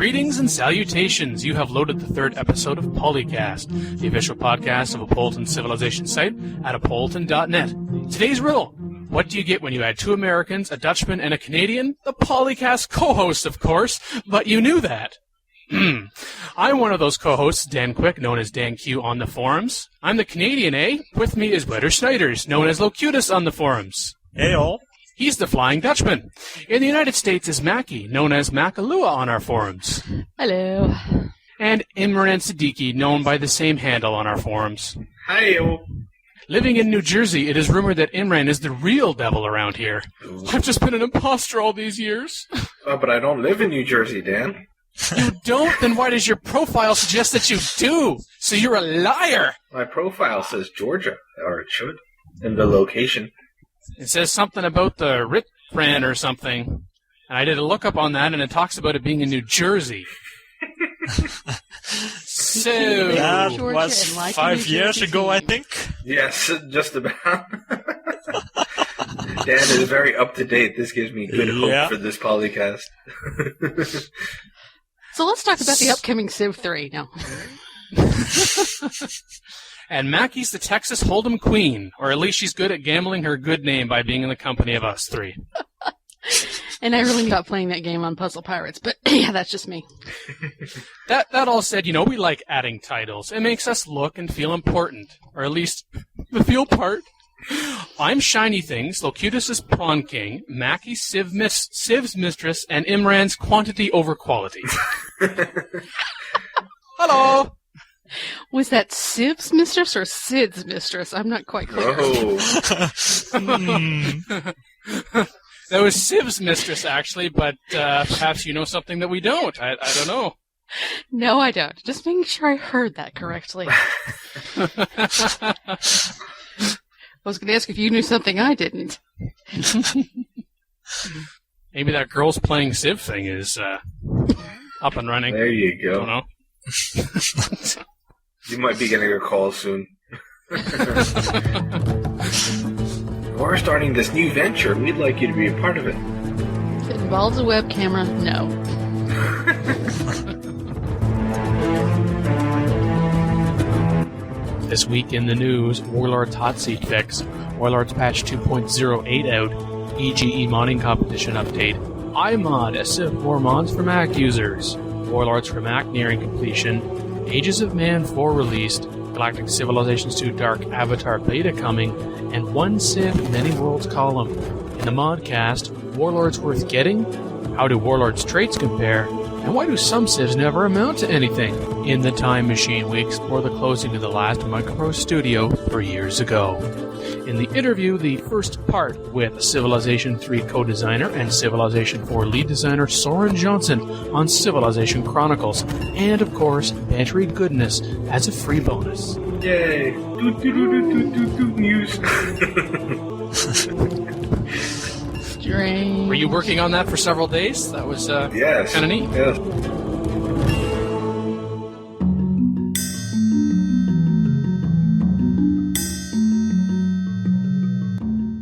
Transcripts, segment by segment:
Greetings and salutations. You have loaded the third episode of PolyCast, the official podcast of Apolyton Civilization Site at apolyton.net. Today's riddle: what do you get when you add 2 Americans, a Dutchman, and a Canadian? The PolyCast co-hosts, of course, but you knew that. I'm one of those co-hosts, Dan Quick, known as DanQ on the forums. I'm the Canadian, eh? With me is Wouter, Snijders, known as Locutus on the forums. Hey all. He's the Flying Dutchman. In the United States is Mackie, known as Makahlua on our forums. Hello. And Imran Siddiqui, known by the same handle on our forums. Hi-yo. Living in New Jersey, it is rumored that Imran is the real devil around here. I've just been an imposter all these years. But I don't live in New Jersey, Dan. You don't? Then why does your profile suggest that you do? So you're a liar. My profile says Georgia, or it should, in the location. It says something about the Rit brand or something. And I did a lookup on that, and it talks about it being in New Jersey. So that was 5 years ago, I think. Yes, just about. Dan is very up to date. This gives me good hope for this PolyCast. So let's talk about the upcoming CivIV now. And Mackie's the Texas Hold'em Queen, or at least she's good at gambling her good name by being in the company of us 3. And I really got playing that game on Puzzle Pirates, but yeah, that's just me. That all said, you know, we like adding titles. It makes us look and feel important, or at least the feel part. I'm Shiny Things, Locutus is Prawn King, Mackie's Civ's Mistress, and Imran's Quantity over Quality. Hello! Was that Civ's Mistress or Sid's Mistress? I'm not quite clear. Oh. That was Civ's Mistress, actually, but perhaps you know something that we don't. I don't know. No, I don't. Just making sure I heard that correctly. I was going to ask if you knew something I didn't. Maybe that girls playing Civ thing is up and running. There you go. I don't know. You might be getting a call soon. We're starting this new venture. We'd like you to be a part of it. If it involves a web camera, no. This week in the news, Warlords hot seat fix, Warlords patch 2.08 out, EGE modding competition update, iMod as Civ 4 mods for Mac users, Warlords for Mac nearing completion, Ages of Man 4 released, Galactic Civilizations II Dark Avatar beta coming, and one Civ Many Worlds column. In the ModCast, Warlords worth getting? How do Warlords traits compare? And why do some Civs never amount to anything? In the Time Machine, we explore the closing of the last Micro Studio 3 years ago. In the interview, the first part with Civilization 3 co-designer and Civilization 4 lead designer Soren Johnson on Civilization Chronicles. And, of course, Battery Goodness as a free bonus. Yay! News. Strange. Were you working on that for several days? That was Yes. kind of neat. Yes.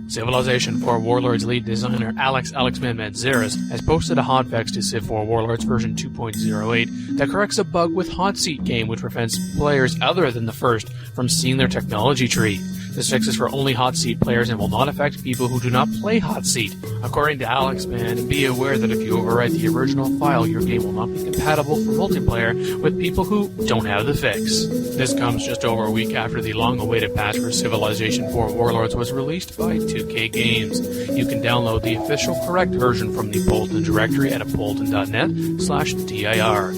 Civilization 4 Warlords lead designer Alex Mehmet Zeres has posted a hotfix to Civ 4 Warlords version 2.08 that corrects a bug with Hot Seat game which prevents players other than the first from seeing their technology tree. This fix is for only Hot Seat players and will not affect people who do not play Hot Seat. According to Alex, be aware that if you overwrite the original file, your game will not be compatible for multiplayer with people who don't have the fix. This comes just over a week after the long-awaited patch for Civilization 4 Warlords was released by 2K Games. You can download the official correct version from the Apolyton directory at apolyton.net/dir.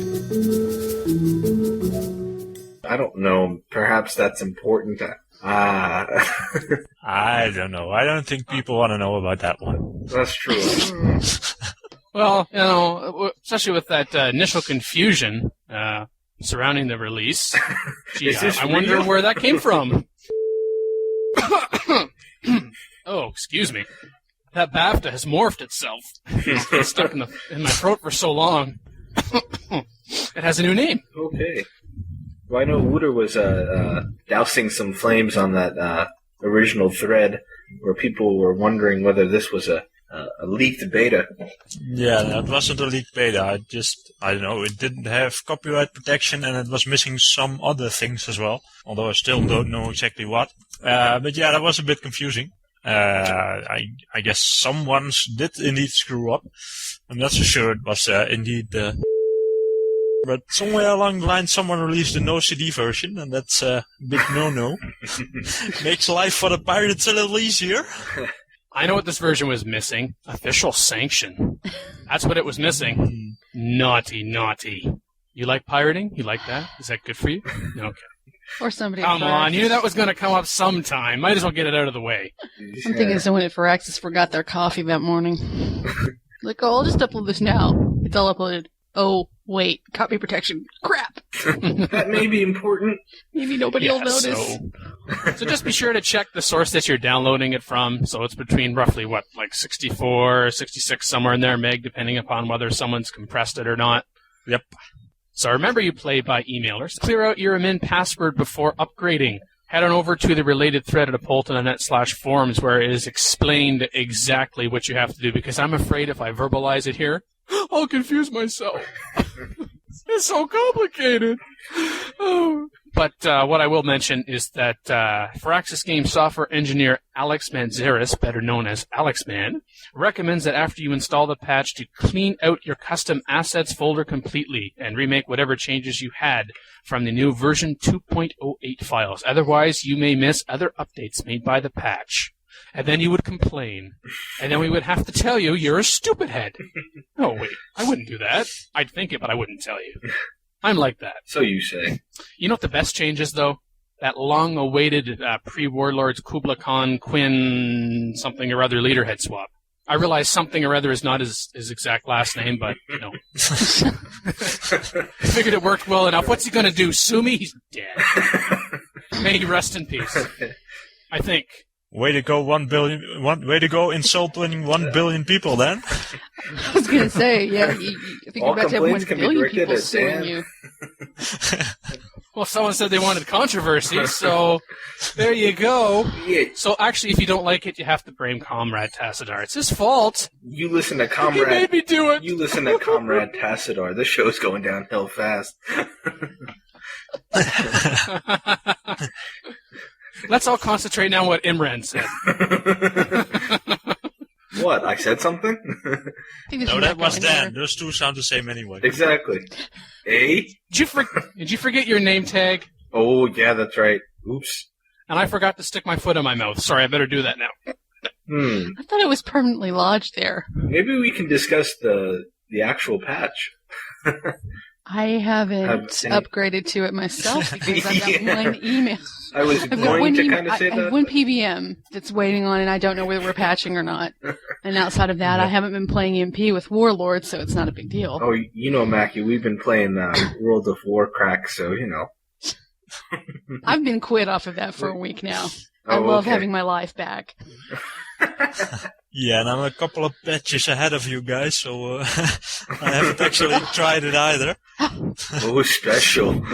I don't know. Perhaps that's important. I don't know. I don't think people want to know about that one. That's true. Well, you know, especially with that initial confusion surrounding the release. Gee, I wonder where that came from. Oh, excuse me. That BAFTA has morphed itself. It's been stuck in my throat for so long. It has a new name. Okay. Well, I know Wouter was dousing some flames on that original thread where people were wondering whether this was a a leaked beta. Yeah, that wasn't a leaked beta. I don't know, it didn't have copyright protection and it was missing some other things as well. Although I still don't know exactly what. But yeah, that was a bit confusing. I guess someone did indeed screw up. I'm not so sure it was indeed but somewhere along the line someone released a no CD version, and that's a big no-no. Makes life for the pirates a little easier. I know what this version was missing. Official sanction. That's what it was missing. Naughty, naughty. You like pirating? You like that? Is that good for you? Okay. Or somebody. Come on, you knew that was going to come up sometime. Might as well get it out of the way. I'm thinking someone at Firaxis forgot their coffee that morning. Like, oh, I'll just upload this now. It's all uploaded. Oh, wait, copy protection. Crap. That may be important. Maybe nobody will notice. So just be sure to check the source that you're downloading it from. So it's between roughly, 64, 66, somewhere in there, meg, depending upon whether someone's compressed it or not. Yep. So remember you play by emailers. Clear out your admin password before upgrading. Head on over to the related thread at apolyton.net/forums where it is explained exactly what you have to do, because I'm afraid if I verbalize it here, I'll confuse myself. It's so complicated. Oh. But what I will mention is that Firaxis game software engineer Alex Manzares, better known as Alexman, recommends that after you install the patch to clean out your custom assets folder completely and remake whatever changes you had from the new version 2.08 files. Otherwise, you may miss other updates made by the patch. And then you would complain. And then we would have to tell you you're a stupid head. Oh, wait, I wouldn't do that. I'd think it, but I wouldn't tell you. I'm like that. So you say. You know what the best change is, though? That long-awaited pre-Warlords Kubla Khan Quinn something or other leader head swap. I realize something or other is not his exact last name, but, you know. I figured it worked well enough. What's he going to do? Sue me? He's dead. May he rest in peace. I think. Way to go, 1 billion. Way to go, insulting 1 billion people, then. I was going to say, yeah, I think you're about to have 1 billion people suing you. Well, someone said they wanted controversy, so there you go. Yeah. So actually, if you don't like it, you have to blame Comrade Tassadar. It's his fault. You listen to Comrade. He made me do it. You listen to Comrade Tassadar. This show's going downhill fast. Let's all concentrate now on what Imran said. What? I said something? No, that was Dan. Those two sound the same anyway. Exactly. Eh? Did you forget your name tag? Oh, yeah, that's right. Oops. And I forgot to stick my foot in my mouth. Sorry, I better do that now. I thought it was permanently lodged there. Maybe we can discuss the actual patch. I haven't upgraded to it myself because I've got one email. I was going to kind of say I have that. one PBM that's waiting on, and I don't know whether we're patching or not. And outside of that, I haven't been playing MP with Warlords, so it's not a big deal. Oh, you know, Mackie, we've been playing World of Warcraft, so, you know. I've been quit off of that for a week now. I Oh, love okay. having my life back. Yeah, and I'm a couple of patches ahead of you guys, so I haven't actually tried it either. Oh, special.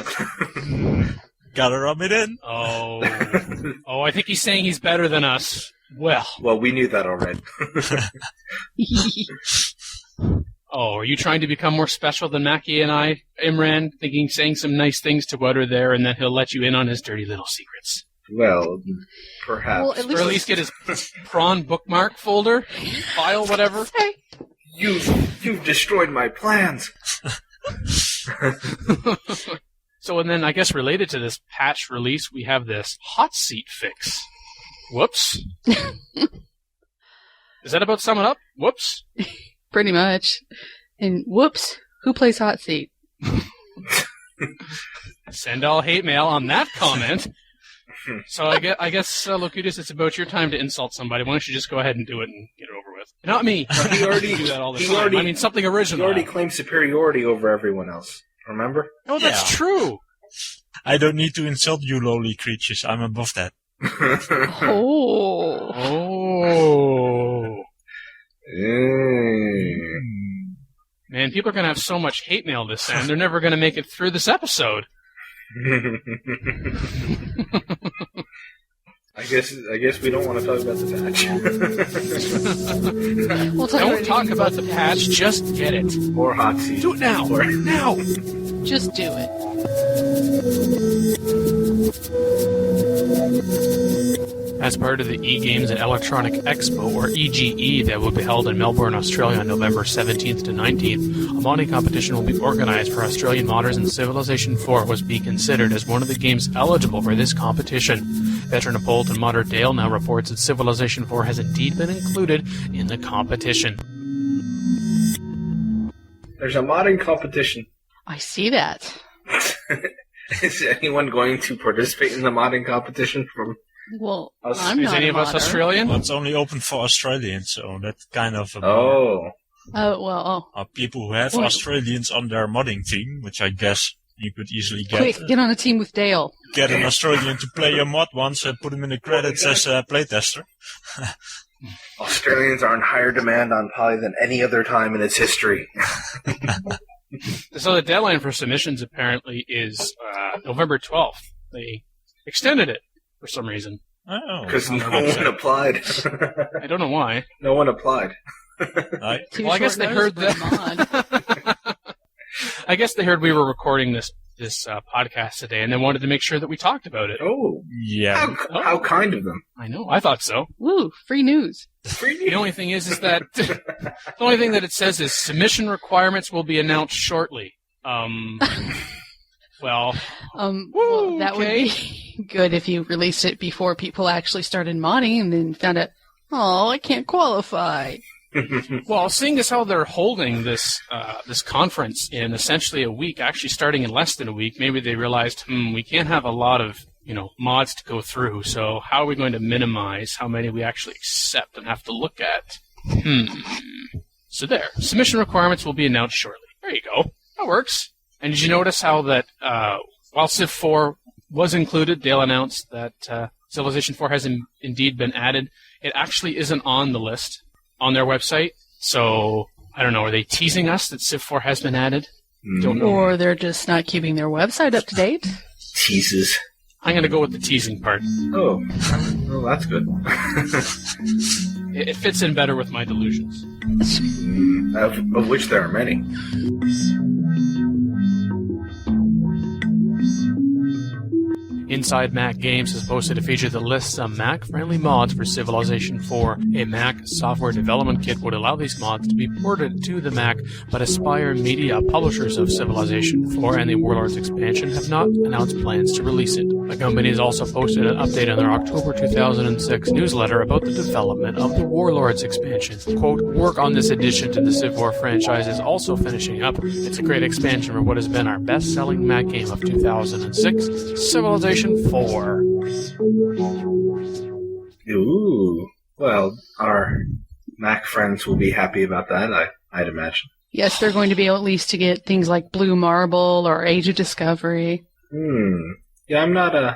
Gotta rub it in. Oh, I think he's saying he's better than us. Well, We knew that already. are you trying to become more special than Mackie and I, Imran? Saying some nice things to Wouter there, and then he'll let you in on his dirty little secrets. Well, perhaps. Well, Or at least get his prawn bookmark folder, file, whatever. Hey. You've destroyed my plans. So, and then I guess related to this patch release, we have this hot seat fix. Whoops. Does that about sum it up? Whoops. Pretty much. And whoops, who plays Hot Seat? Send all hate mail on that comment. So I guess Locutus, it's about your time to insult somebody. Why don't you just go ahead and do it and get it over with? Not me. He already do that all the time. I mean, something original. He already claimed superiority over everyone else. Remember? Oh, that's true. I don't need to insult you lowly creatures. I'm above that. Oh. Oh. Mm. Man, people are going to have so much hate mail this time. They're never going to make it through this episode. I guess we don't want to talk about the patch. We'll Don't talk about the patch, just get it. Or hot seat. Do it now! Now! Just do it. As part of the E-Games and Electronic Expo, or EGE, that will be held in Melbourne, Australia on November 17th to 19th, a modding competition will be organized for Australian modders, and Civilization 4 was being considered as one of the games eligible for this competition. Veteran Apolyton modder Dale now reports that Civilization 4 has indeed been included in the competition. There's a modding competition. I see that. Is anyone going to participate in the modding competition from Well, us? I'm Is not any a of us modder. Australian? Well, it's only open for Australians, so that's kind of a Oh. Oh, well, people who have Well- Australians on their modding team, which I guess you could easily quick, get on a team with Dale. get an Australian to play your mod once and put him in the credits as a playtester. Australians are in higher demand on Poly than any other time in its history. So the deadline for submissions apparently is November 12th. They extended it for some reason. Oh, Because on no their one website. applied. I don't know why. No one applied. right. Too Well, I guess short they notice heard for a mod. that. I guess they heard we were recording this podcast today, and they wanted to make sure that we talked about it. Oh. Yeah. How kind of them. I know. I thought so. Woo, free news. The only thing is that the only thing that it says is submission requirements will be announced shortly. Well, Well, that would be good if you released it before people actually started modding and then found out, oh, I can't qualify. well, seeing as how they're holding this this conference in essentially a week, actually starting in less than a week, maybe they realized, we can't have a lot of mods to go through. So how are we going to minimize how many we actually accept and have to look at? So there, submission requirements will be announced shortly. There you go. That works. And did you notice how that while Civ 4 was included, Dale announced that Civilization 4 has indeed been added. It actually isn't on the list on their website. So, I don't know, are they teasing us that Civ 4 has been added? Don't know. Or they're just not keeping their website up to date. Teases. I'm going to go with the teasing part. Oh. Well, that's good. It fits in better with my delusions. Of which there are many. Inside Mac Games has posted a feature that lists some Mac-friendly mods for Civilization 4. A Mac software development kit would allow these mods to be ported to the Mac, but Aspire Media, publishers of Civilization 4 and the Warlords expansion, have not announced plans to release it. The company has also posted an update on their October 2006 newsletter about the development of the Warlords expansion. Quote, work on this addition to the Civ 4 franchise is also finishing up. It's a great expansion for what has been our best-selling Mac game of 2006, Civilization 4. Ooh. Well, our Mac friends will be happy about that, I'd imagine. Yes, they're going to be able at least to get things like Blue Marble or Age of Discovery. Yeah, I'm not I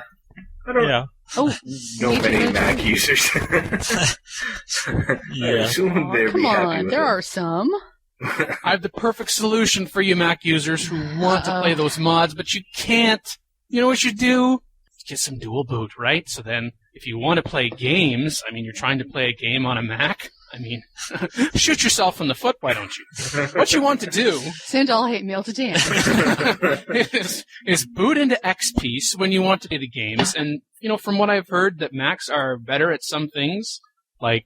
don't Yeah. Oh, know Age of many Discovery. Mac users. I Yeah. assume they'd Come be happy on, with there it. are some. I have the perfect solution for you Mac users who want to play those mods, but you can't. You know what you do? Get some dual boot, right? So then, if you want to play games, you're trying to play a game on a Mac, shoot yourself in the foot, why don't you? What you want to do Send all hate mail to Dan. is boot into XP when you want to play the games. And, from what I've heard, that Macs are better at some things, like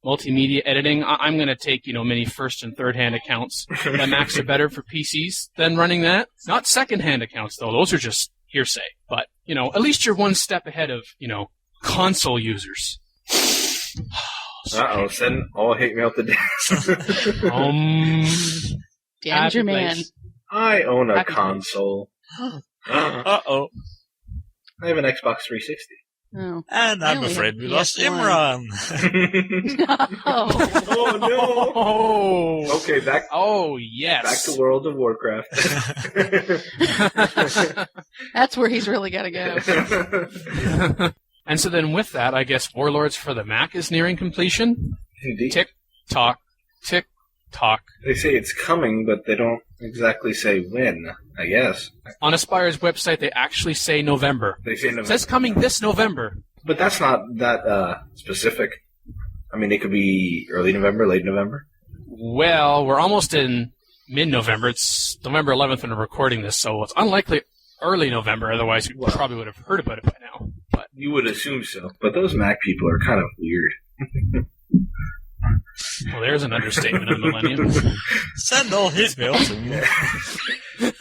multimedia editing. I'm going to take, many first and third hand accounts. That Macs are better for PCs than running that. Not second hand accounts, though. Those are just hearsay. But, at least you're one step ahead of, console users. Uh-oh, send all hate mail to Dan. Dan's your man. place. I own a Happy console. Uh-oh. I have an Xbox 360. Oh. And I I'm only afraid have we lost PS1. Imran. Oh. Oh, no! Oh, Okay, back yes. to World of Warcraft. That's where he's really got to go. And so then with that, I guess Warlords for the Mac is nearing completion. Indeed. Tick, tock, tick, tock. They say it's coming, but they don't exactly say when, I guess. On Aspire's website, they actually say November. They say It November. says coming this November. But that's not that specific. I mean, it could be early November, late November. Well, we're almost in mid-November. It's November 11th when we're recording this, so it's unlikely early November. Otherwise, we probably would have heard about it by now. But You would assume so. But those Mac people are kind of weird. well, there's an understatement of the millennium. Send all his mail to me. You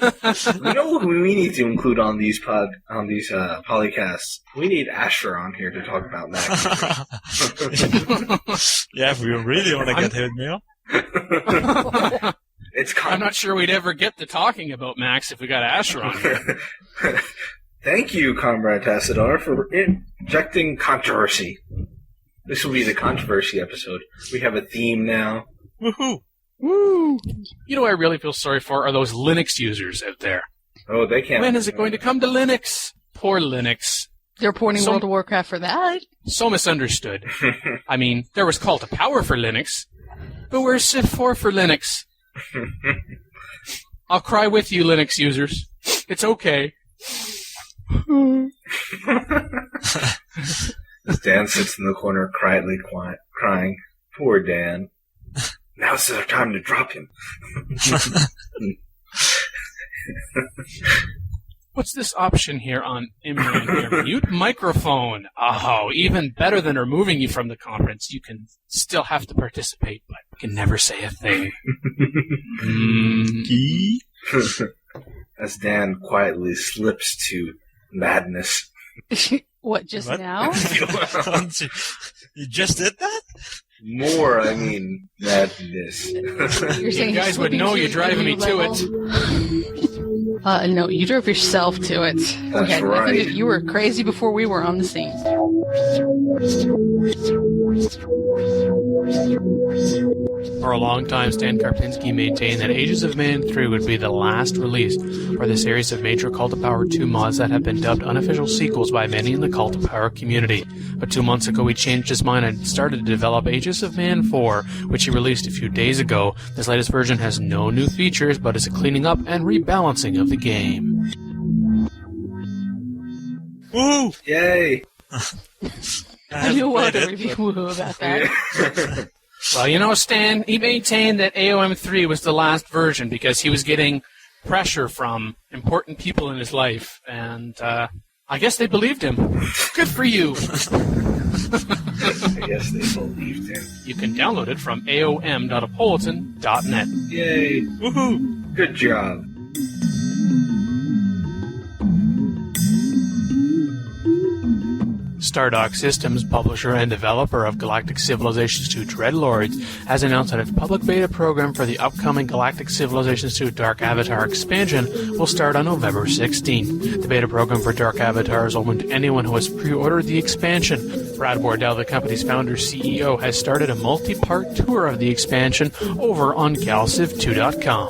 know what we need to include on these polycasts? We need Asher on here to talk about Mac. Yeah, if we really want to get his mail. I'm not sure we'd ever get to talking about Max if we got Asher on here. Thank you, Comrade Tassadar, for injecting controversy. This will be the controversy episode. We have a theme now. Woohoo! Woo! You know what I really feel sorry for are those Linux users out there. Oh, they can't. When is it going to come to Linux? Poor Linux. They're pointing World of Warcraft for that. So misunderstood. I mean, there was Call to Power for Linux, but where's Civ 4 for Linux? I'll cry with you, Linux users. It's okay. Dan sits in the corner quietly crying. Poor Dan. Now's the time to drop him. What's this option here on Imran here? Mute microphone. Oh, even better than removing you from the conference. You can still have to participate, but you can never say a thing. As Dan quietly slips to madness. What, just What? now? You just did that? More, I mean, madness. You're saying You guys would know you're driving me to it. No, you drove yourself to it. That's Okay, right. I think you were crazy before we were on the scene. For a long time, Stan Karpinski maintained that Ages of Man 3 would be the last release for the series of major Call to Power 2 mods that have been dubbed unofficial sequels by many in the Call to Power community. But 2 months ago, he changed his mind and started to develop Ages of Man 4, which he released a few days ago. This latest version has no new features, but is a cleaning up and rebalancing of the game. Woo! Yay! I knew played what to it, review about that. Well, you know, Stan, he maintained that AOM 3 was the last version because he was getting pressure from important people in his life, and I guess they believed him. Good for you. I guess they believed him. You can download it from aom.apolyton.net. Yay! Woohoo! Good job. Stardock Systems, publisher and developer of Galactic Civilizations II Dreadlords, has announced that its public beta program for the upcoming Galactic Civilizations II Dark Avatar expansion will start on November 16th. The beta program for Dark Avatar is open to anyone who has pre-ordered the expansion. Brad Wardell, the company's founder-CEO, has started a multi-part tour of the expansion over on galciv2.com.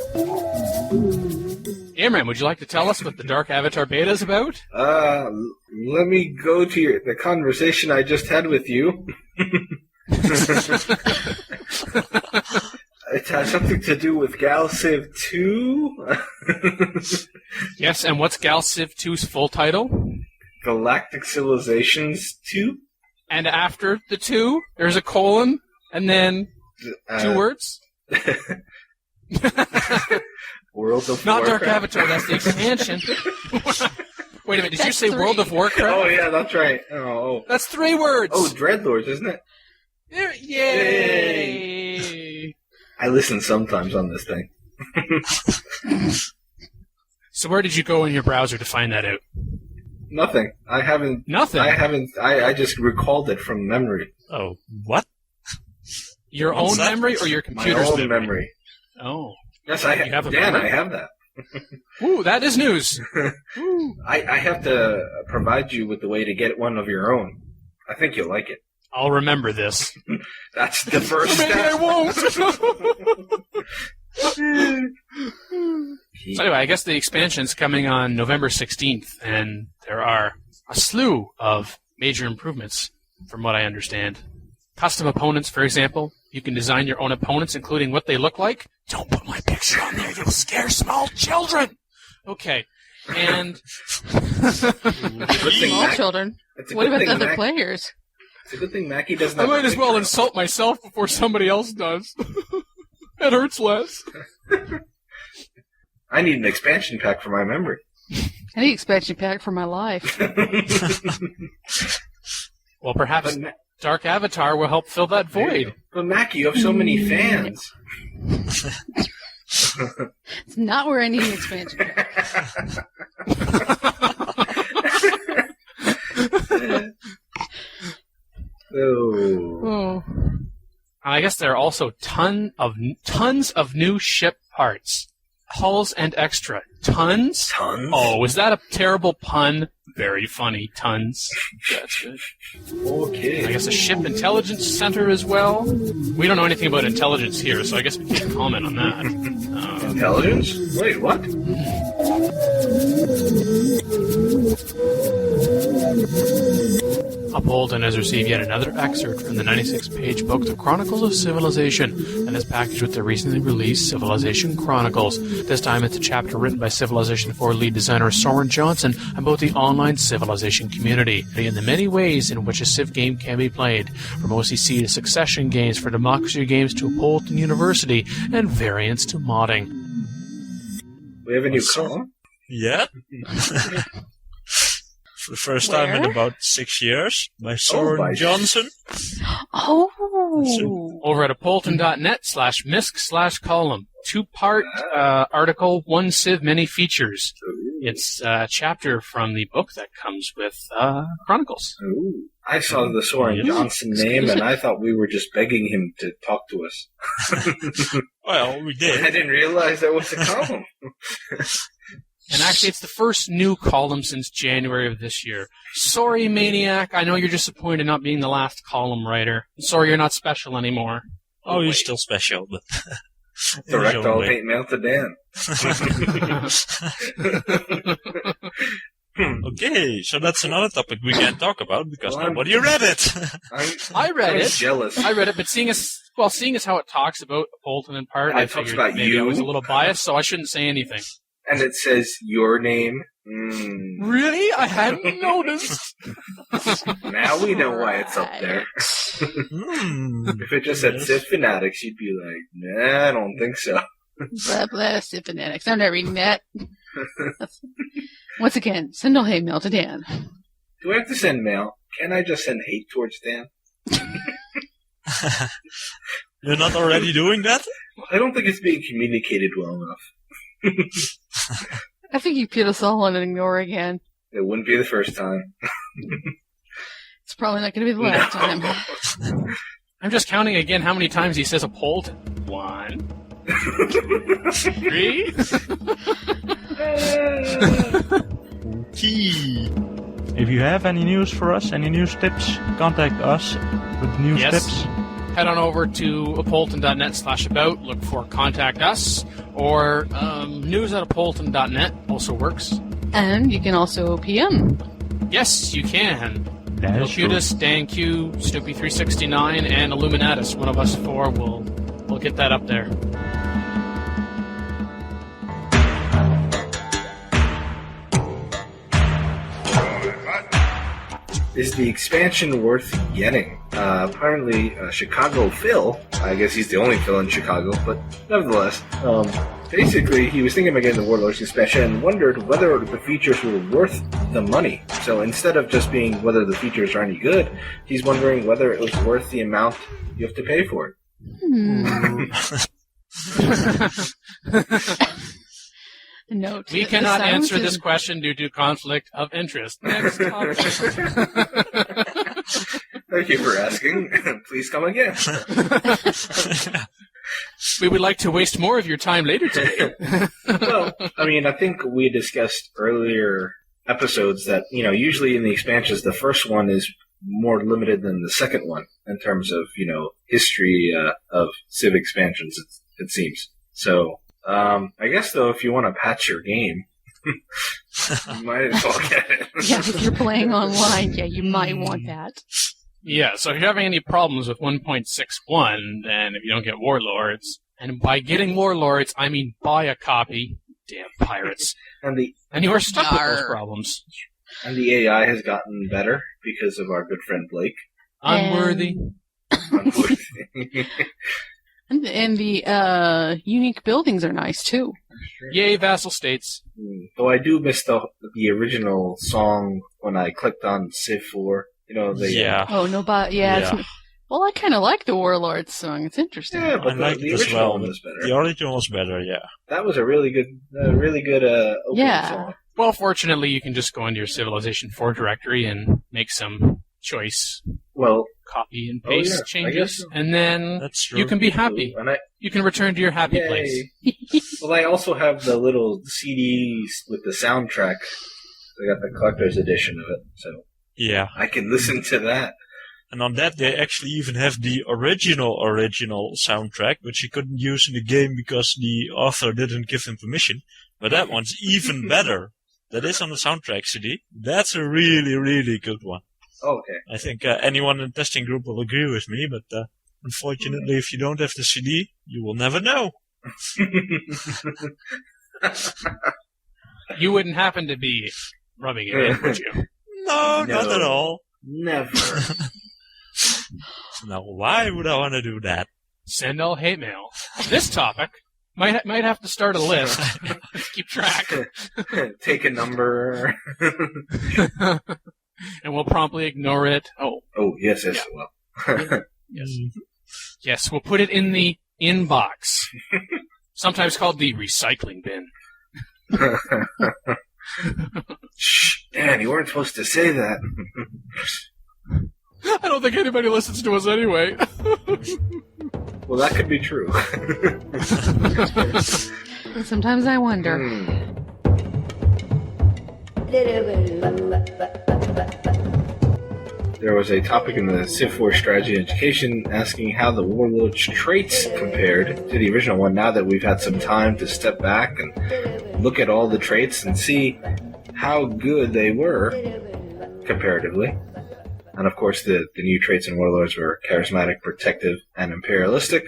Imran, would you like to tell us what the Dark Avatar beta is about? Let me go to the conversation I just had with you. It has something to do with Galciv 2. Yes, and what's Galciv 2's full title? Galactic Civilizations 2? And after the 2, there's a colon, and then 2 words? World of Not Warcraft. Dark Avatar, that's the expansion. Wait a minute, did you say 3. World of Warcraft? Oh, yeah, that's right. Oh. That's 3 words! Oh, Dreadlords, isn't it? Yay! I listen sometimes on this thing. So where did you go in your browser to find that out? Nothing. I haven't. Nothing. I just recalled it from memory. Oh, what? Your What's own that? memory or your My computer's own memory. Oh. Yes, You have a Dan, memory? I have that. Ooh, that is news. Ooh. I have to provide you with the way to get one of your own. I think you'll like it. I'll remember this. That's the first Maybe I step. won't. So anyway, I guess the expansion's coming on November 16th, and there are a slew of major improvements, from what I understand. Custom opponents, for example. You can design your own opponents, including what they look like. Don't put my picture on there. You'll scare small children. Okay. And Good thing Small Mac- children. It's a What good about thing the other Mac- players? It's a good thing Mackie doesn't I have might a as well picture. insult myself before somebody else does. It hurts less. I need an expansion pack for my memory. I need expansion pack for my life. Well, perhaps But, Dark Avatar will help fill that void. but Mackie, you have so many fans. It's not where I need an expansion pack. Oh. Oh. I guess there are also tons of new ship parts. Hulls and extra. Tons? Tons? Oh, is that a terrible pun? Very funny. Tons. That's good. Okay. I guess a ship intelligence center as well. We don't know anything about intelligence here, so I guess we can't comment on that. Intelligence? Wait, what? Apolyton has received yet another excerpt from the 96-page book, The Chronicles of Civilization, and is packaged with the recently released Civilization Chronicles. This time it's a chapter written by Civilization 4 lead designer Soren Johnson about the online Civilization community and the many ways in which a Civ game can be played, from OCC to succession games, for democracy games to Apolyton University, and variants to modding. We have a new column? Yeah. For the first time in Where? about 6 years, by Soren by- Johnson. Oh. Over at apolyton.net/misc/column. Two-part article, one Civ, many features. It's a chapter from the book that comes with Chronicles. Ooh. I saw the Soren Yes. Johnson name, and I thought we were just begging him to talk to us. Well, we I did. didn't realize that was a column. And actually, it's the first new column since January of this year. Sorry, Maniac. I know you're disappointed not being the last column writer. Sorry you're not special anymore. Oh, you're wait. still special, but in Direct his own all way. hate mail to Dan. Okay, so that's another topic we can't talk about because Well, nobody read it. I read I'm it. jealous. I read it, but seeing as how it talks about Apolyton in part, And I it talks figured about maybe I you. was a little biased, so I shouldn't say anything. And it says your name. Really? I hadn't noticed. Now we know why it's up there. If it just said Civ Fanatics, you'd be like, nah, I don't think so. Blah, blah, Civ Fanatics. I'm not reading that. Once again, send all hate mail to Dan. Do I have to send mail? Can I just send hate towards Dan? You're not already doing that? I don't think it's being communicated well enough. I think you put us all on an ignore again. It wouldn't be the first time. It's probably not going to be the last No. time. I'm just counting again how many times he says Apolyton. 1, 3. Key. If you have any news for us, any news tips, contact us with news Yes. tips. Head on over to apolyton.net/about, look for Contact Us, or news@apolyton.net also works. And you can also PM. Yes, you can. That is true. Locutus, DanQ, Snoopy369, and Illuminatus. One of us four will get that up there. Is the expansion worth getting? Apparently, Chicago Phil, I guess he's the only Phil in Chicago, but nevertheless, basically he was thinking about getting the Warlords expansion and wondered whether the features were worth the money. So instead of just being whether the features are any good, he's wondering whether it was worth the amount you have to pay for it. Note. We the cannot silence answer is- this question due to conflict of interest. Next topic. Thank you for asking. Please come again. We would like to waste more of your time later today. Well, I mean, I think we discussed earlier episodes that, usually in the expansions, the first one is more limited than the second one in terms of, history of Civ expansions, it seems. So, I guess, though, if you want to patch your game, you might as well get it. Yeah, if you're playing online, yeah, you might want that. Yeah, so if you're having any problems with 1.61, then if you don't get Warlords, and by getting Warlords, I mean buy a copy, damn pirates, And the and you are stuck with those Yarr. problems. AI has gotten better. because of our good friend Blake. Unworthy. And the unique buildings are nice, too. Yay, vassal states. Though I do miss the original song when I clicked on Civ 4. Yeah. Oh, no, but well, I kind of like the Warlords song. It's interesting. Yeah, but I like the it as original well. one was better. The original was better, yeah. That was a really good opening song. Well, fortunately, you can just go into your Civilization 4 directory and make some choice, Well, copy and paste I guess changes, so. and then That's true. you can be happy. And You can return to your happy place. Well, I also have the little CDs with the soundtrack. I got the collector's edition of it, so Yeah. I can listen to that. And on that, they actually even have the original soundtrack, which you couldn't use in the game because the author didn't give him permission. But that one's even better. That is on the soundtrack CD. That's a really, really good one. Okay. I think anyone in the testing group will agree with me, but unfortunately, if you don't have the CD, you will never know. You wouldn't happen to be rubbing it in, would you? No, not at all. Never. Now, why would I want to do that? Send all hate mail. This topic might have to start a list. Keep track. Take a number. And we'll promptly ignore it. Oh, Yes, well. yes, we'll put it in the inbox. Sometimes called the recycling bin. Shh, Dan, you weren't supposed to say that. I don't think anybody listens to us anyway. Well, that could be true. Sometimes I wonder. There was a topic in the Civ 4 Strategy and Education asking how the Warlord's traits compared to the original one now that we've had some time to step back and look at all the traits and see how good they were comparatively. And of course, the new traits in Warlords were charismatic, protective, and imperialistic,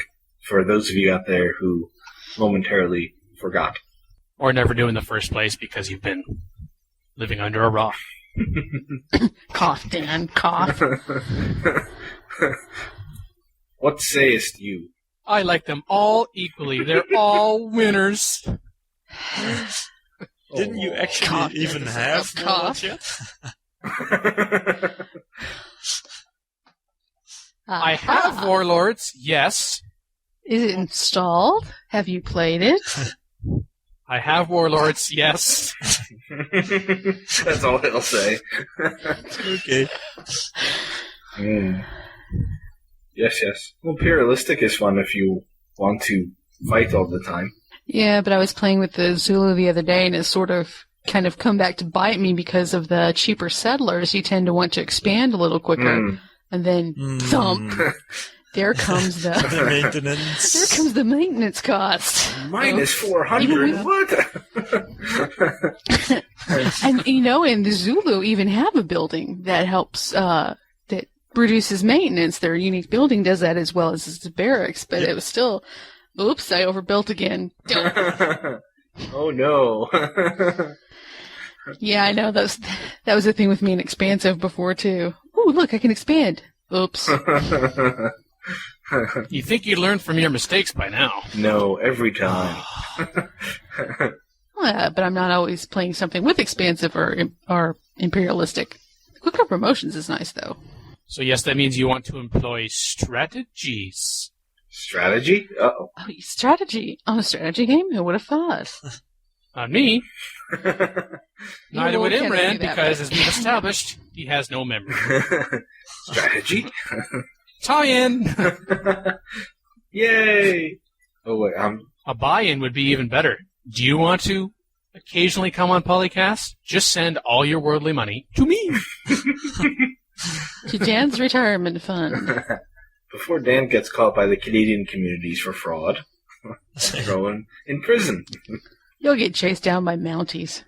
for those of you out there who momentarily forgot. Or never do in the first place because you've been living under a rock. Cough, Dan, cough. What sayest you? I like them all equally. They're all winners. Didn't you actually Cough, even Dan, have cough. Warlords yet? I have Warlords, yes. Is it installed? Have you played it? I have Warlords, yes. That's all it'll say. Okay. Yes. Well, imperialistic is fun if you want to fight all the time. Yeah, but I was playing with the Zulu the other day, and it's sort of kind of come back to bite me because of the cheaper settlers. You tend to want to expand a little quicker, and then thump. There comes the maintenance. There comes the maintenance cost. Minus 400. What? And in the Zulu even have a building that helps that reduces maintenance. Their unique building does that as well as the barracks, but it was still, oops, I overbuilt again. Oh no. Yeah, I know that was the thing with me in Expansive before too. Ooh, look, I can expand. Oops. You think you'd learn from your mistakes by now. No, every time. But I'm not always playing something with Expansive or imperialistic. Quicker promotions is nice though. So yes, that means you want to employ strategies. Strategy? Uh-oh. Oh, strategy on a strategy game? Who would have thought? Not me. Neither would can't Imran, do that, because but- as we've established, he has no memory. Strategy? Tie-in! Yay! Oh wait, A buy-in would be even better. Do you want to occasionally come on PolyCast? Just send all your worldly money to me. To Dan's retirement fund. before Dan gets caught by the Canadian communities for fraud, throw him in prison. You'll get chased down by Mounties.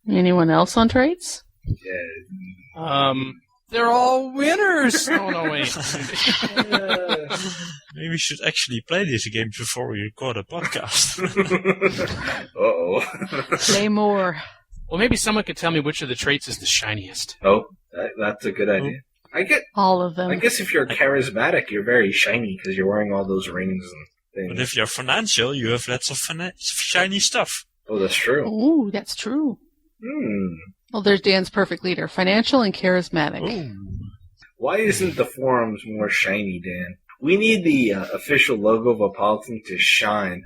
Anyone else on traits? Yeah. They're all winners. Oh no, wait. Maybe we should actually play these games before we record a podcast. Uh-oh. Play more. Well, maybe someone could tell me which of the traits is the shiniest. Oh, that's a good idea. All of them. I guess if you're charismatic, you're very shiny because you're wearing all those rings and things. But if you're financial, you have lots of shiny stuff. Oh, that's true. Ooh, that's true. Well, there's Dan's perfect leader. Financial and charismatic. Ooh. Why isn't the forums more shiny, Dan? We need the official logo of Apolyton to shine.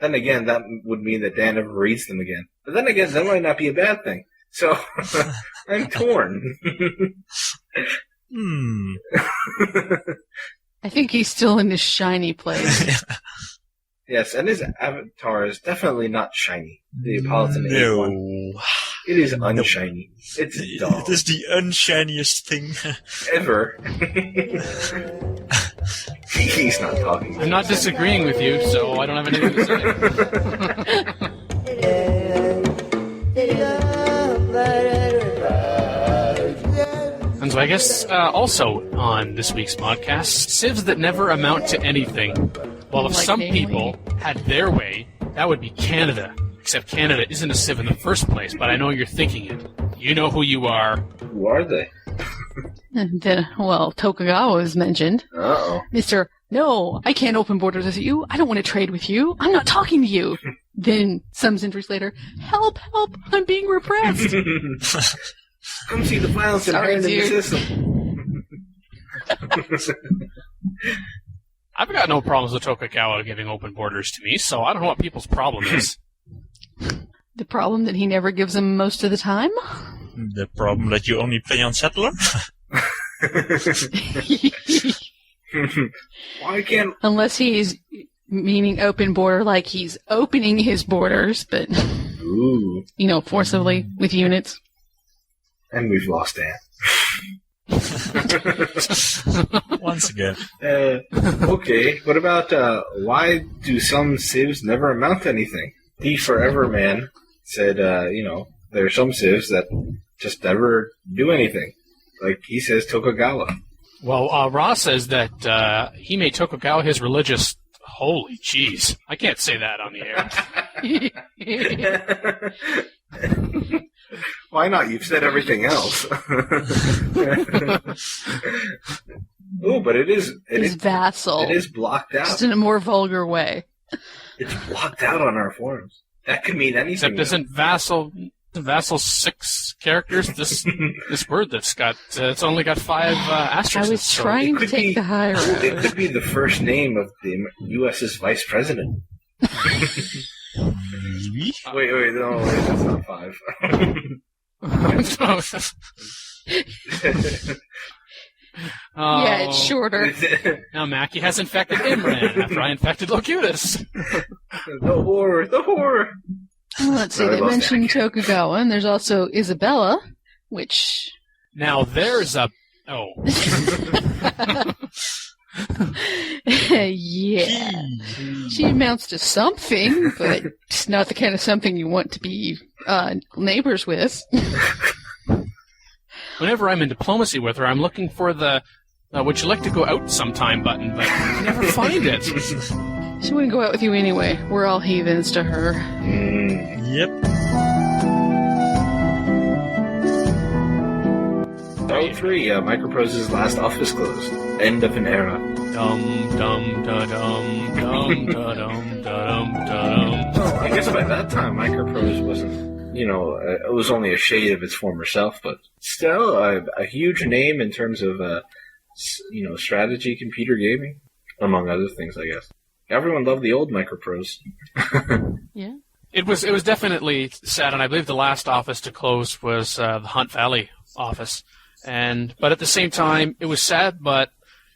Then again, that would mean that Dan never reads them again. But then again, that might not be a bad thing. So, I'm torn. I think he's still in his shiny place. Yes, and his avatar is definitely not shiny. The Apolyton No. A1. It is unshiny. It's dull. It is the unshiniest thing. Ever. He's not talking. I'm not disagreeing with you, so I don't have anything to say. And so I guess also on this week's ModCast, civs that never amount to anything. Well, if some people had their way, that would be Canada. Except Canada isn't a civ in the first place, but I know you're thinking it. You know who you are. Who are they? And, Tokugawa was mentioned. Uh-oh. Mr. No, I can't open borders with you. I don't want to trade with you. I'm not talking to you. Then, some centuries later, help, I'm being repressed. Come see the violence inherent in the system. I've got no problems with Tokugawa giving open borders to me, so I don't know what people's problem is. The problem that he never gives them most of the time? The problem that you only play on Settler? Why can't... Unless he's meaning open border like he's opening his borders, but, Ooh. Forcibly with units. And we've lost Dan. Once again. Okay, what about, why do some civs never amount to anything? The Forever Man said, there are some civs that just never do anything. Like he says Tokugawa. Well, Ross says that he made Tokugawa his religious... Holy jeez. I can't say that on the air. Why not? You've said everything else. Ooh, but it is vassal. It is blocked out. Just in a more vulgar way. It's blocked out on our forums. That could mean anything. Except isn't vassal 6 characters? This word that's got it's only got 5 asterisks. I was trying to take the high road. It could be the first name of the U.S.'s vice president. Maybe? Wait, no, that's not 5. Yeah, it's shorter. Now Mackie has infected Imran after I infected Locutus. The horror. Well, let's see, they mentioned Tokugawa, and there's also Isabella, which... Now there's a... Oh. Yeah. She amounts to something, but it's not the kind of something you want to be neighbors with. Whenever I'm in diplomacy with her, I'm looking for the would you like to go out sometime button, but I never find it. She wouldn't go out with you anyway. We're all heathens to her. Yep. Row 3, Microprose's last office closed. End of an era. Dum dum da dum dum da dum da dum da dum. Well, I guess by that time, Microprose wasn't, it was only a shade of its former self, but still a huge name in terms of, strategy computer gaming, among other things, I guess. Everyone loved the old Microprose. Yeah. It was definitely sad, and I believe the last office to close was the Hunt Valley office. But at the same time, it was sad, but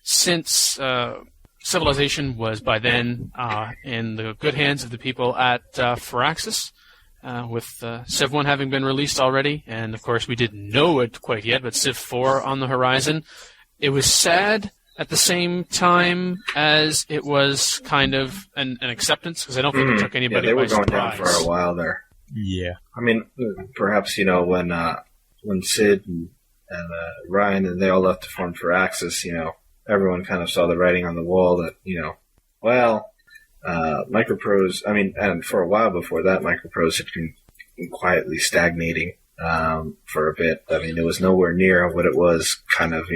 since Civilization was by then in the good hands of the people at Firaxis, with Civ 1 having been released already, and of course we didn't know it quite yet, but Civ 4 on the horizon, it was sad at the same time as it was kind of an acceptance, because I don't think it took anybody they by were going surprise. down for a while there. Yeah. I mean, perhaps, when Sid and Ryan and they all left to form Firaxis, everyone kind of saw the writing on the wall that, Microprose, and for a while before that, Microprose had quietly stagnating for a bit. I mean, it was nowhere near what it was kind of,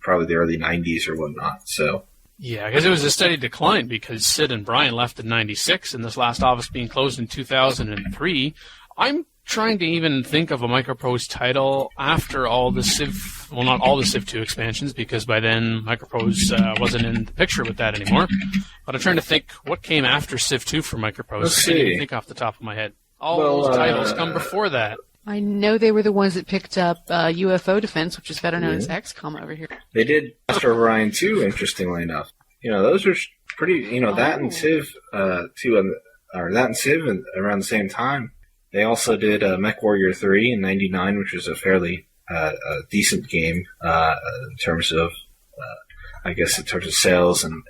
probably the early 90s or whatnot. So. Yeah, because it was a steady decline because Sid and Brian left in 96 and this last office being closed in 2003. I'm trying to even think of a Microprose title after all the Civ, well, not all the Civ 2 expansions, because by then Microprose wasn't in the picture with that anymore. But I'm trying to think what came after Civ 2 for Microprose. Let's I can't even see. think off the top of my head. All those titles come before that. I know they were the ones that picked up UFO Defense, which is better known as XCOM over here. They did Master of Orion 2, interestingly enough. Those are pretty, that and Civ 2, or that and Civ around the same time. They also did Mech Warrior 3 in 99, which was a fairly decent game in terms of, in terms of sales and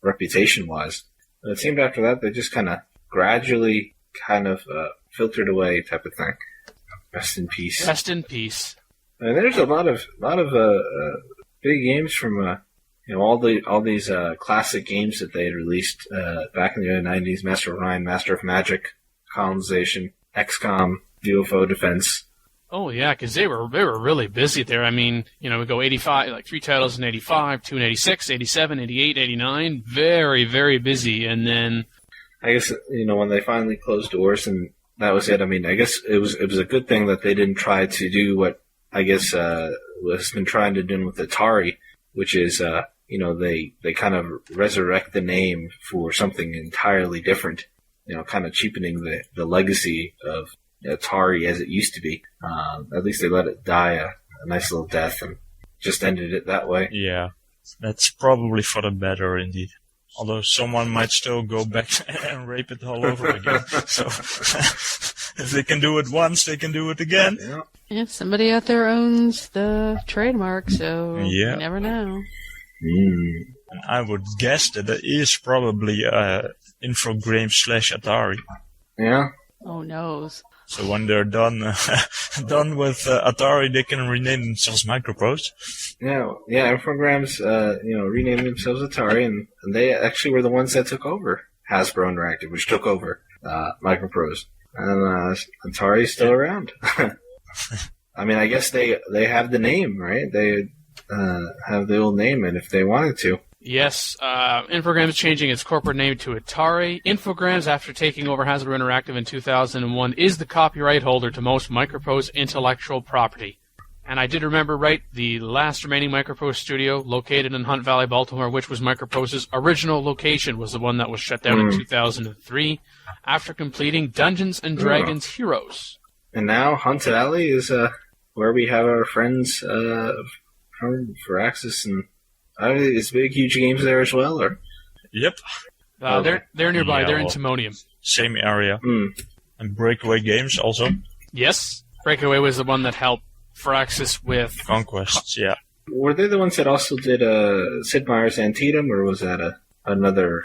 reputation-wise. But it seemed after that they just kind of gradually filtered away type of thing. Rest in peace. Rest in peace. And there's a lot of big games from all these classic games that they had released back in the early 90s: Master of Orion, Master of Magic, Colonization, XCOM, UFO Defense. Oh yeah, because they were really busy there. I mean, we go 85, like 3 titles in 85, 2 in 86, 87, 88, 89. Very, very busy. And then I guess when they finally closed doors and that was it. I mean, I guess it was a good thing that they didn't try to do what I guess has been trying to do with Atari, which is they kind of resurrect the name for something entirely different. Kind of cheapening the legacy of Atari as it used to be. At least they let it die a nice little death and just ended it that way. Yeah, that's probably for the better indeed. Although someone might still go back and rape it all over again. So if they can do it once, they can do it again. Yeah, somebody out there owns the trademark, so you never know. And I would guess that it is probably Infogrames/Atari. Yeah. Oh, noes. So when they're done with Atari, they can rename themselves Microprose. Yeah, Infogrames, renamed themselves Atari, and they actually were the ones that took over Hasbro Interactive, which took over Microprose. And Atari's still around. I mean, I guess they have the name, right? They have the old name, and if they wanted to. Yes, Infogrames is changing its corporate name to Atari. Infogrames, after taking over Hasbro Interactive in 2001, is the copyright holder to most Microprose intellectual property. And I did remember right, the last remaining Microprose studio, located in Hunt Valley, Baltimore, which was Microprose's original location, was the one that was shut down in 2003 after completing Dungeons & Dragons Heroes. And now Hunt Valley is where we have our friends from Firaxis, and is Big Huge Games there as well? Or? Yep. They're nearby. Yeah, they're in Timonium. Same area. And Breakaway Games also. Yes. Breakaway was the one that helped Firaxis with Conquests, yeah. Were they the ones that also did Sid Meier's Antietam, or was that another?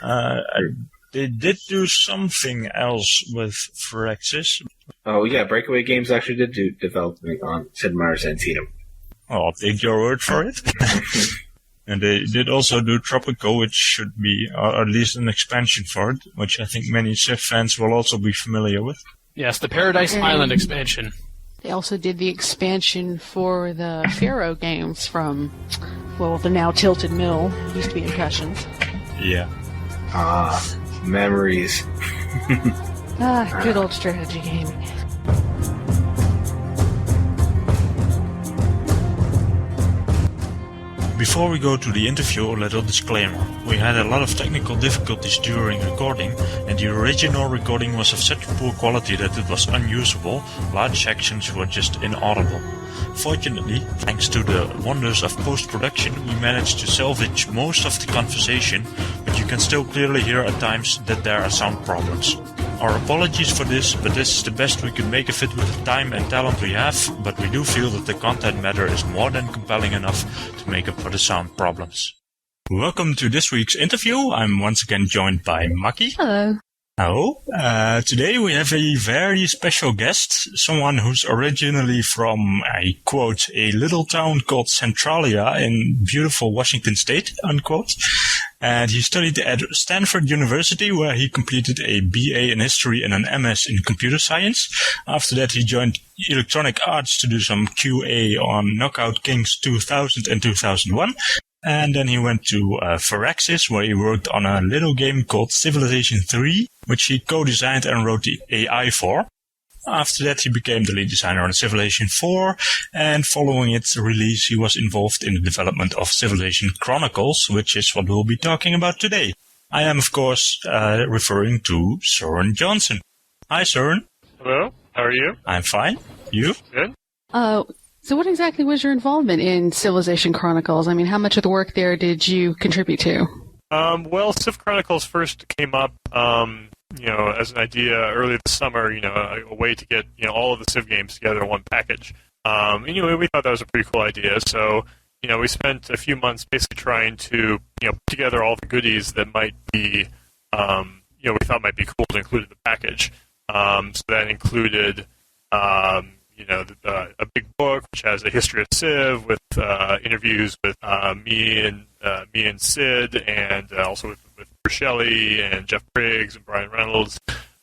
They did do something else with Firaxis. Oh yeah, Breakaway Games actually did do development on Sid Meier's Antietam. Oh, I'll take your word for it. And they did also do Tropico, which should be, or at least an expansion for it, which I think many Civ fans will also be familiar with. Yes, the Paradise Island expansion. They also did the expansion for the Pharaoh games from, the now Tilted Mill. It used to be Impressions. Yeah. Memories. Good old strategy gaming. Before we go to the interview, a little disclaimer. We had a lot of technical difficulties during recording, and the original recording was of such poor quality that it was unusable. Large sections were just inaudible. Fortunately, thanks to the wonders of post-production, we managed to salvage most of the conversation, but you can still clearly hear at times that there are sound problems. Our apologies for this, but this is the best we could make of it with the time and talent we have, but we do feel that the content matter is more than compelling enough to make up for the sound problems. Welcome to this week's interview. I'm once again joined by Maki. Hello. Hello. Today we have a very special guest, someone who's originally from, I quote, a little town called Centralia in beautiful Washington State, unquote. And he studied at Stanford University, where he completed a BA in history and an MS in computer science. After that, he joined Electronic Arts to do some QA on Knockout Kings 2000 and 2001. And then he went to Firaxis, where he worked on a little game called Civilization III, which he co-designed and wrote the AI for. After that, he became the lead designer on Civilization IV, and following its release, he was involved in the development of Civilization Chronicles, which is what we'll be talking about today. I am, of course, referring to Søren Johnson. Hi, Søren. Hello, how are you? I'm fine. You? Good. So what exactly was your involvement in Civilization Chronicles? I mean, how much of the work there did you contribute to? Well, Civ Chronicles first came up, as an idea early this summer, a way to get, all of the Civ games together in one package. We thought that was a pretty cool idea. So, we spent a few months basically trying to, put together all the goodies that might be, we thought might be cool to include in the package. So that included, a big book which has a history of Civ with interviews with me and Sid, and also with Bruce Shelley and Jeff Briggs and Brian Reynolds,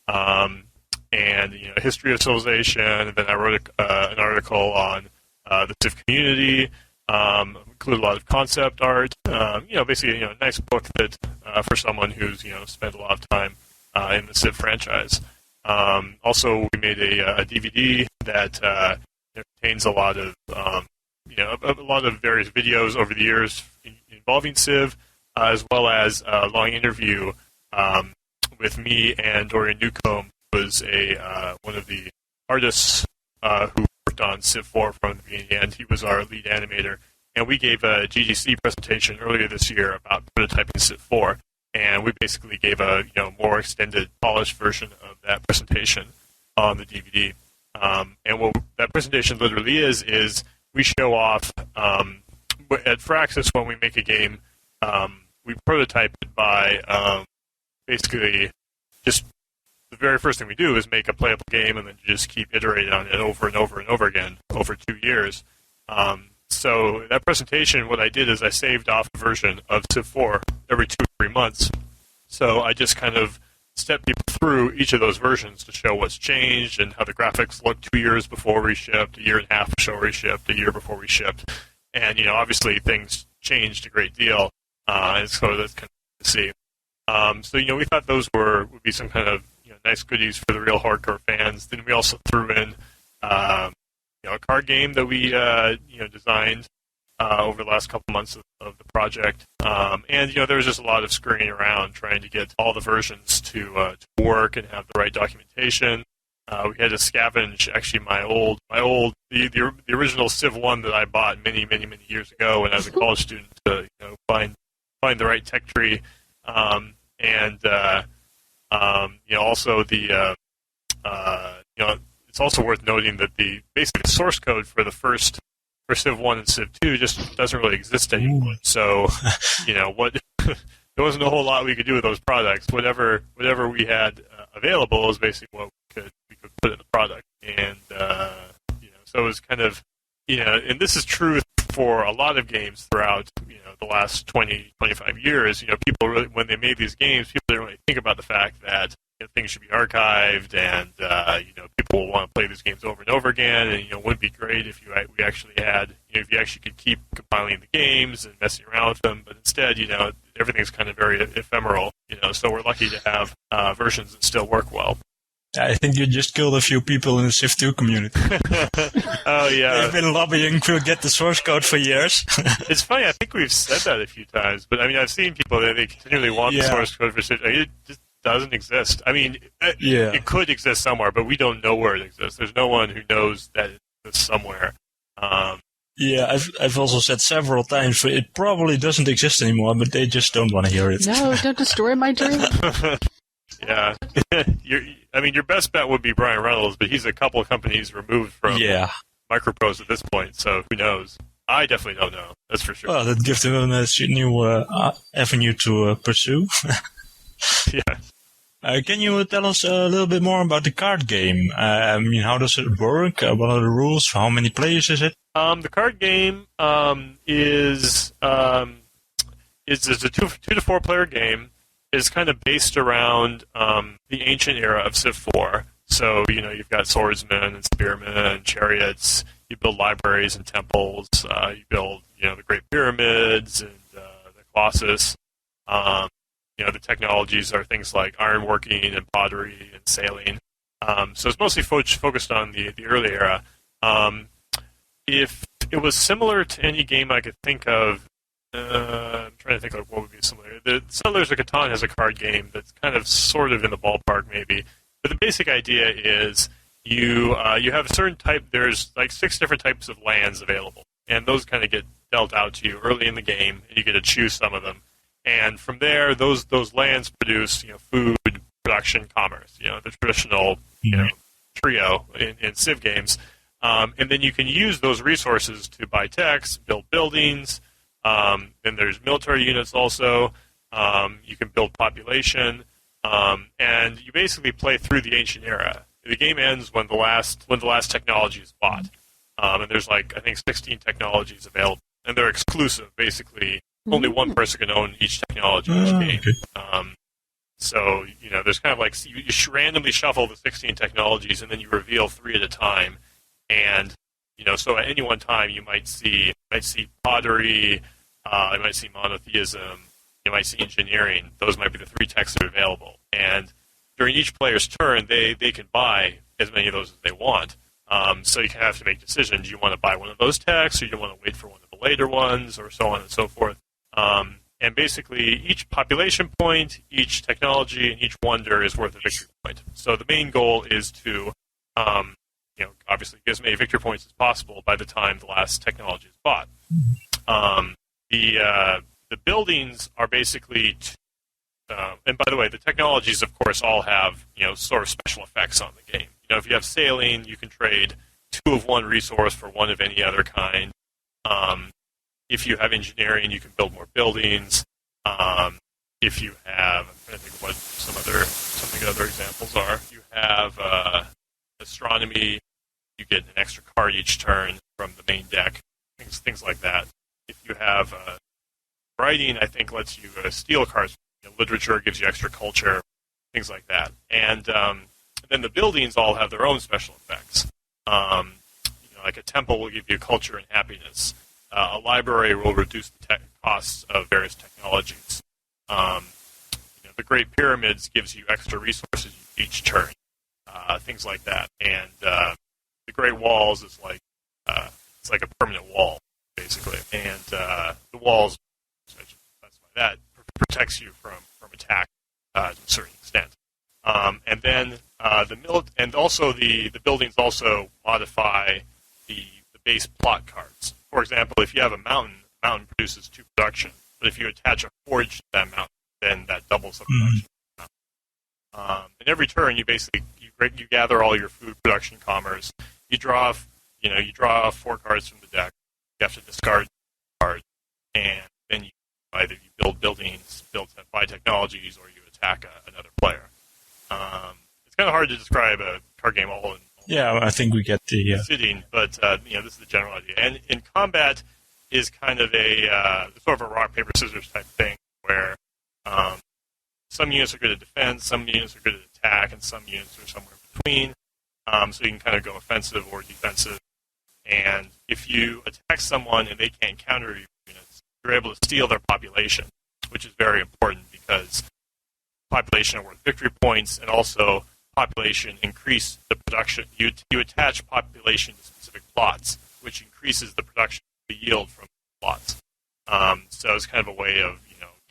and a history of Civilization. And then I wrote an article on the Civ community, included a lot of concept art. Basically, a nice book that for someone who's spent a lot of time in the Civ franchise. Also, we made a DVD that contains a lot of various videos over the years involving Civ, as well as a long interview with me and Dorian Newcomb, who was one of the artists who worked on Civ 4 from the beginning, and he was our lead animator. And we gave a GDC presentation earlier this year about prototyping Civ 4. And we basically gave a more extended, polished version of that presentation on the DVD. And what that presentation literally is we show off at Firaxis when we make a game, we prototype it by basically just the very first thing we do is make a playable game, and then just keep iterating on it over and over and over again over 2 years. So that presentation, what I did is I saved off a version of Civ 4 every 2 or 3 months. So I just kind of stepped people through each of those versions to show what's changed and how the graphics looked 2 years before we shipped, a year and a half before we shipped, a year before we shipped. And, obviously things changed a great deal. And so that's kind of to see. So, we thought those would be some kind of nice goodies for the real hardcore fans. Then we also threw in a card game that we designed over the last couple months of the project, and there was just a lot of scurrying around trying to get all the versions to work and have the right documentation. We had to scavenge actually the original Civ 1 that I bought many years ago when I was a college student to find the right tech tree, and also the it's also worth noting that the source code for for Civ 1 and Civ 2 just doesn't really exist anymore. So, there wasn't a whole lot we could do with those products. Whatever we had available is basically what we could put in the product. And, so it was kind of, and this is true for a lot of games throughout, the last 20, 25 years. People really, when they made these games, people didn't really think about the fact that things should be archived, and people will want to play these games over and over again. And it would be great if we actually had, if you actually could keep compiling the games and messing around with them. But instead, everything's kind of very ephemeral. So we're lucky to have versions that still work well. I think you just killed a few people in the Civ 2 community. Oh, yeah. They've been lobbying to get the source code for years. It's funny, I think we've said that a few times, but I've seen people that they continually want the source code for Civ. It just doesn't exist. It could exist somewhere, but we don't know where it exists. There's no one who knows that it exists somewhere. I've also said several times it probably doesn't exist anymore, but they just don't want to hear it. No, don't destroy my dream. Yeah. Your best bet would be Brian Reynolds, but he's a couple of companies removed from Microprose at this point, so who knows? I definitely don't know. That's for sure. Well, that gives him a new avenue to pursue. Yeah. Can you tell us a little bit more about the card game? How does it work? What are the rules? How many players is it? The card game is it's a 2 to 4 player game. It's kind of based around the ancient era of Civ 4. So, you've got swordsmen and spearmen and chariots. You build libraries and temples. You build, the Great Pyramids and the Colossus. The technologies are things like ironworking and pottery and sailing. So it's mostly focused on the early era. If it was similar to any game I could think of, I'm trying to think of what would be similar. The Settlers of Catan has a card game that's kind of sort of in the ballpark, maybe. But the basic idea is you have a certain type. There's like 6 different types of lands available, and those kind of get dealt out to you early in the game, and you get to choose some of them. And from there, those lands produce food, production, commerce. The traditional trio in Civ games. And then you can use those resources to buy techs, build buildings. Then there's military units also. You can build population. And you basically play through the ancient era. The game ends when the last technology is bought. And there's I think 16 technologies available. And they're exclusive, basically. Only one person can own each technology in each game. Okay. So, there's kind of you randomly shuffle the 16 technologies and then you reveal 3 at a time. And, so at any one time you might see pottery, you might see monotheism, you might see engineering. Those might be the 3 techs that are available. And during each player's turn, they can buy as many of those as they want. So you have to make decisions. Do you want to buy one of those techs, or do you want to wait for one of the later ones, or so on and so forth? And basically, each population point, each technology, and each wonder is worth a victory point. So the main goal is to, obviously get as many victory points as possible by the time the last technology is bought. The buildings are basically, and by the way, the technologies, of course, all have sort of special effects on the game. If you have sailing, you can trade 2 of one resource for 1 of any other kind. If you have engineering, you can build more buildings. If you have, I'm trying to think what some other examples are. You have astronomy, you get an extra card each turn from the main deck, things like that. If you have writing, I think lets you steal cards. Literature gives you extra culture, things like that. And then the buildings all have their own special effects. Like a temple will give you culture and happiness. A library will reduce the costs of various technologies. The Great Pyramids gives you extra resources each turn, things like that. And the Great Walls is it's like a permanent wall, basically. And the walls, so I should specify that, protects you from attack to a certain extent. And then the buildings also modify the base plot cards. For example, if you have a mountain produces 2 production. But if you attach a forge to that mountain, then that doubles the production. And every turn, you basically you gather all your food, production, commerce. You draw 4 cards from the deck. You have to discard cards, and then either you build buildings, buy technologies, or you attack another player. It's kind of hard to describe a card game all in. Yeah, I think we get the sitting, but this is the general idea. And in combat is kind of a sort of a rock paper scissors type thing, where some units are good at defense, some units are good at attack, and some units are somewhere between. So you can kind of go offensive or defensive. And if you attack someone and they can't counter your units, you're able to steal their population, which is very important because population are worth victory points, and also population increase the production. You attach population to specific plots, which increases the production, the yield from plots. So it's kind of a way of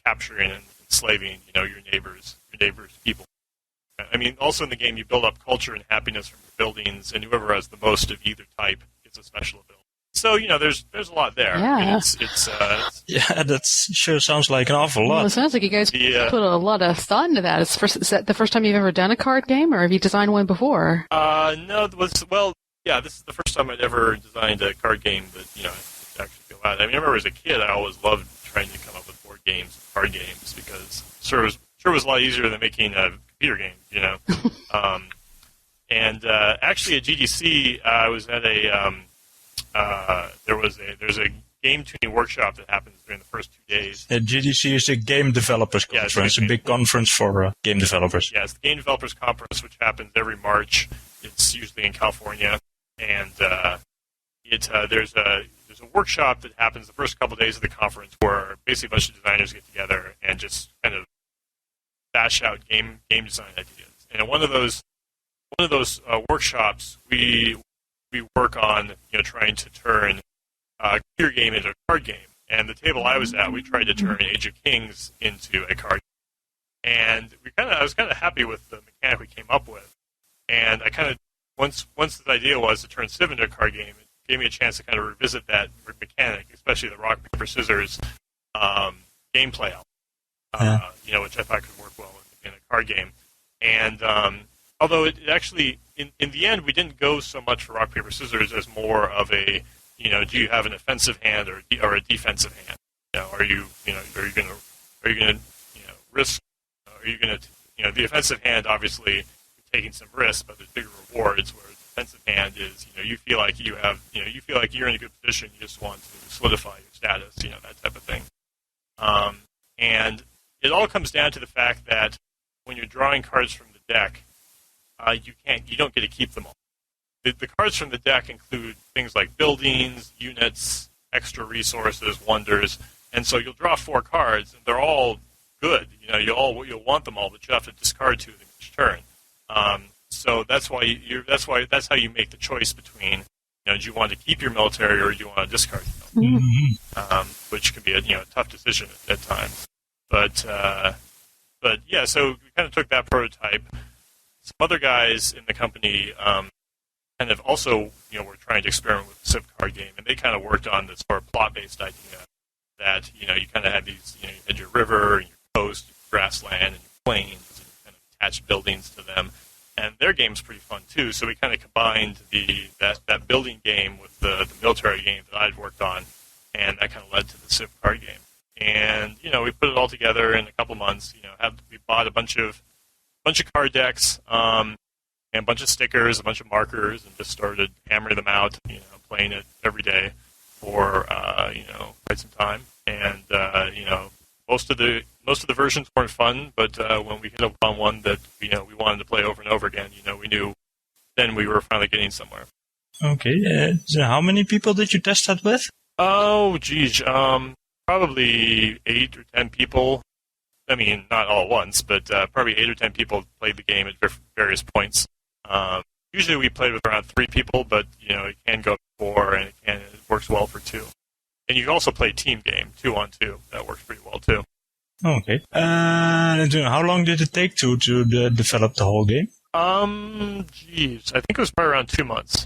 capturing and enslaving your neighbors' people. I mean, also in the game you build up culture and happiness from your buildings, and whoever has the most of either type gets a special ability. So there's a lot there. Yeah. I mean, it's yeah, that sure sounds like an awful lot. Well, it sounds like you guys put a lot of thought into that. Is that the first time you've ever done a card game, or have you designed one before? No. This is the first time I'd ever designed a card game that actually go out. I mean, I remember as a kid, I always loved trying to come up with board games, and card games, because sure was a lot easier than making a computer game, And actually at GDC, I was at there's a game tuning workshop that happens during the first 2 days. GDC is the Game Developers Conference, a big conference for game developers. Yeah, it's the Game Developers Conference, which happens every March. It's usually in California, and there's a workshop that happens the first couple of days of the conference where basically a bunch of designers get together and just kind of bash out game design ideas. And in one of those workshops, we work on trying to turn a computer game into a card game. And the table I was at, we tried to turn Age of Kings into a card game. And I was kind of happy with the mechanic we came up with. And I kind of once the idea was to turn Civ into a card game, it gave me a chance to kind of revisit that mechanic, especially the rock paper scissors gameplay element, which I thought could work well in a card game. And although it actually, in the end, we didn't go so much for rock paper scissors as more of a, do you have an offensive hand or a defensive hand? Are you going to risk? Are you going to, the offensive hand obviously you're taking some risks, but there's bigger rewards. Whereas the defensive hand is, you feel like you feel like you're in a good position. You just want to solidify your status, that type of thing. And it all comes down to the fact that when you're drawing cards from the deck, you don't get to keep them all. The cards from the deck include things like buildings, units, extra resources, wonders, and so you'll draw 4 cards, and they're all good. You'll want them all, but you have to discard 2 of them each turn. So that's how you make the choice between, do you want to keep your military or do you want to discard your military? Which can be a tough decision at times. But yeah, so we kind of took that prototype. Some other guys in the company kind of also, were trying to experiment with the Civ card game, and they kind of worked on this sort of plot-based idea that, you kind of had these, you had your river and your coast, your grassland, and your plains, and you kind of attached buildings to them. And their game's pretty fun, too, so we kind of combined that building game with the military game that I'd worked on, and that kind of led to the Civ card game. And, we put it all together in a couple months. We bought a bunch of card decks, and a bunch of stickers, a bunch of markers, and just started hammering them out, playing it every day for, quite some time. And, most of the versions weren't fun, but when we hit up on one that, we wanted to play over and over again, we knew then we were finally getting somewhere. Okay. So how many people did you test that with? Oh, geez. Probably 8 or 10 people. I mean, not all at once, but probably 8 or 10 people played the game at various points. Usually we played with around 3 people, but, it can go 4, and it works well for 2. And you can also play team game, 2-on-2. That works pretty well, too. Okay. How long did it take to develop the whole game? Geez. I think it was probably around 2 months.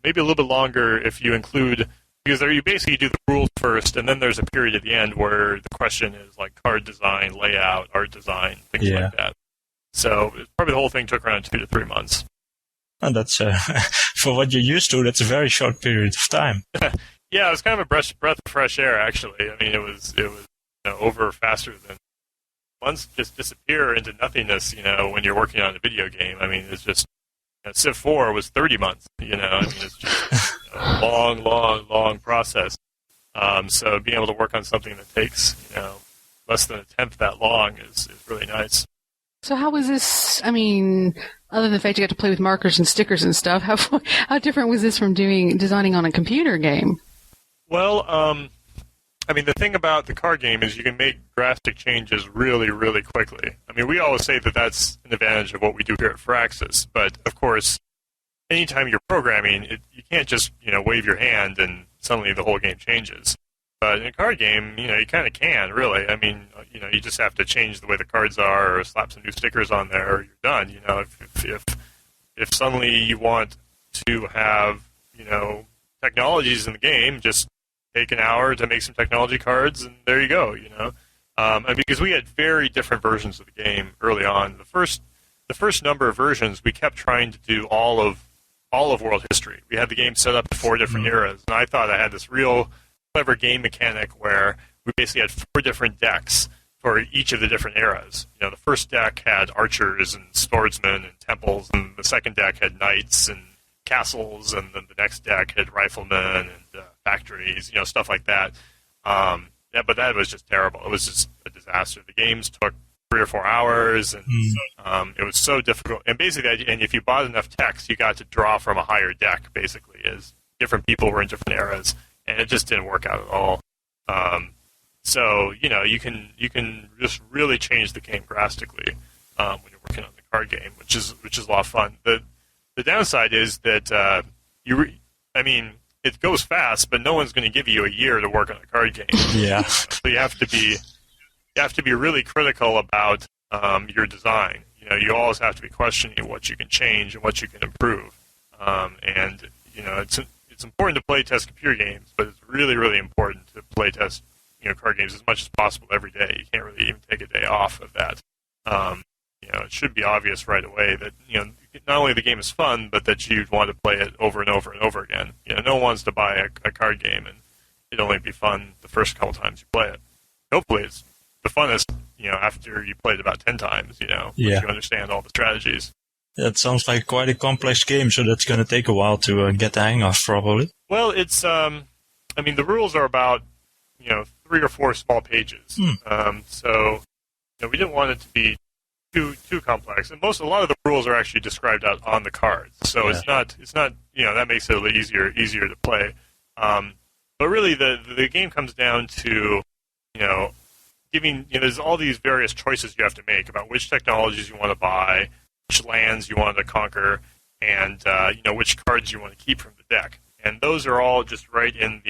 Maybe a little bit longer if you include... Because there you basically do the rules first, and then there's a period at the end where the question is like card design, layout, art design, things like that. So probably the whole thing took around 2 to 3 months. And that's for what you're used to. That's a very short period of time. Yeah, it was kind of a breath of fresh air. Actually, I mean, it was over faster than months just disappear into nothingness. When you're working on a video game. I mean, it's just Civ 4 was 30 months. I mean, it's just a long process. So being able to work on something that takes less than a tenth that long is really nice. So how was this, I mean, other than the fact you got to play with markers and stickers and stuff, how different was this from designing on a computer game? Well, I mean, the thing about the card game is you can make drastic changes really, really quickly. I mean, we always say that that's an advantage of what we do here at Firaxis, but of course, anytime you're programming, you can't just, wave your hand and suddenly the whole game changes. But in a card game, you kind of can, really. I mean, you just have to change the way the cards are or slap some new stickers on there or you're done. If suddenly you want to have, technologies in the game, just take an hour to make some technology cards and there you go, And because we had very different versions of the game early on. The first number of versions, we kept trying to do all of world history. We had the game set up in 4 different eras, and I thought I had this real clever game mechanic where we basically had 4 different decks for each of the different eras. The first deck had archers and swordsmen and temples, and the second deck had knights and castles, and then the next deck had riflemen and factories, stuff like that. But that was just terrible. It was just a disaster. The games took 3 or 4 hours, and it was so difficult. And basically, and if you bought enough text, you got to draw from a higher deck, basically, as different people were in different eras, and it just didn't work out at all. So you can just really change the game drastically when you're working on the card game, which is a lot of fun. The downside is that it goes fast, but no one's going to give you a year to work on a card game. Yeah. So you have to be really critical about your design. You always have to be questioning what you can change and what you can improve. And it's important to play test computer games, but it's really, really important to play test card games as much as possible every day. You can't really even take a day off of that. It should be obvious right away that not only the game is fun, but that you'd want to play it over and over and over again. No one wants to buy a card game and it'd only be fun the first couple times you play it. Hopefully, it's the funnest after you play it about 10 times. Once you understand all the strategies. That sounds like quite a complex game, so that's going to take a while to get the hang of, probably. Well, it's the rules are about 3 or 4 small pages. So we didn't want it to be too complex, and a lot of the rules are actually described out on the cards. So it's not that makes it a little easier to play. But really, the game comes down to giving there's all these various choices you have to make about which technologies you want to buy, which lands you want to conquer, and which cards you want to keep from the deck. And those are all just right in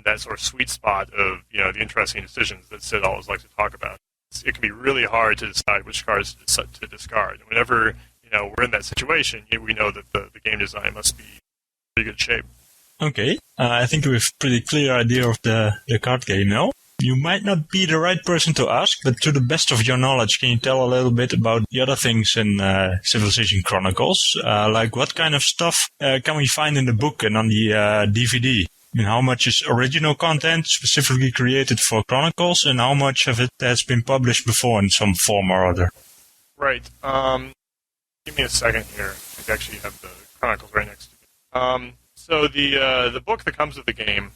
that sort of sweet spot of the interesting decisions that Sid always likes to talk about. It can be really hard to decide which cards to discard. And whenever we're in that situation, we know that the game design must be in pretty good shape. Okay, I think we have a pretty clear idea of the card game now. You might not be the right person to ask, but to the best of your knowledge, can you tell a little bit about the other things in Civilization Chronicles? Like what kind of stuff can we find in the book and on the DVD? How much is original content specifically created for Chronicles, and how much of it has been published before in some form or other? Right. Give me a second here. I actually have the Chronicles right next to me. So the book that comes with the game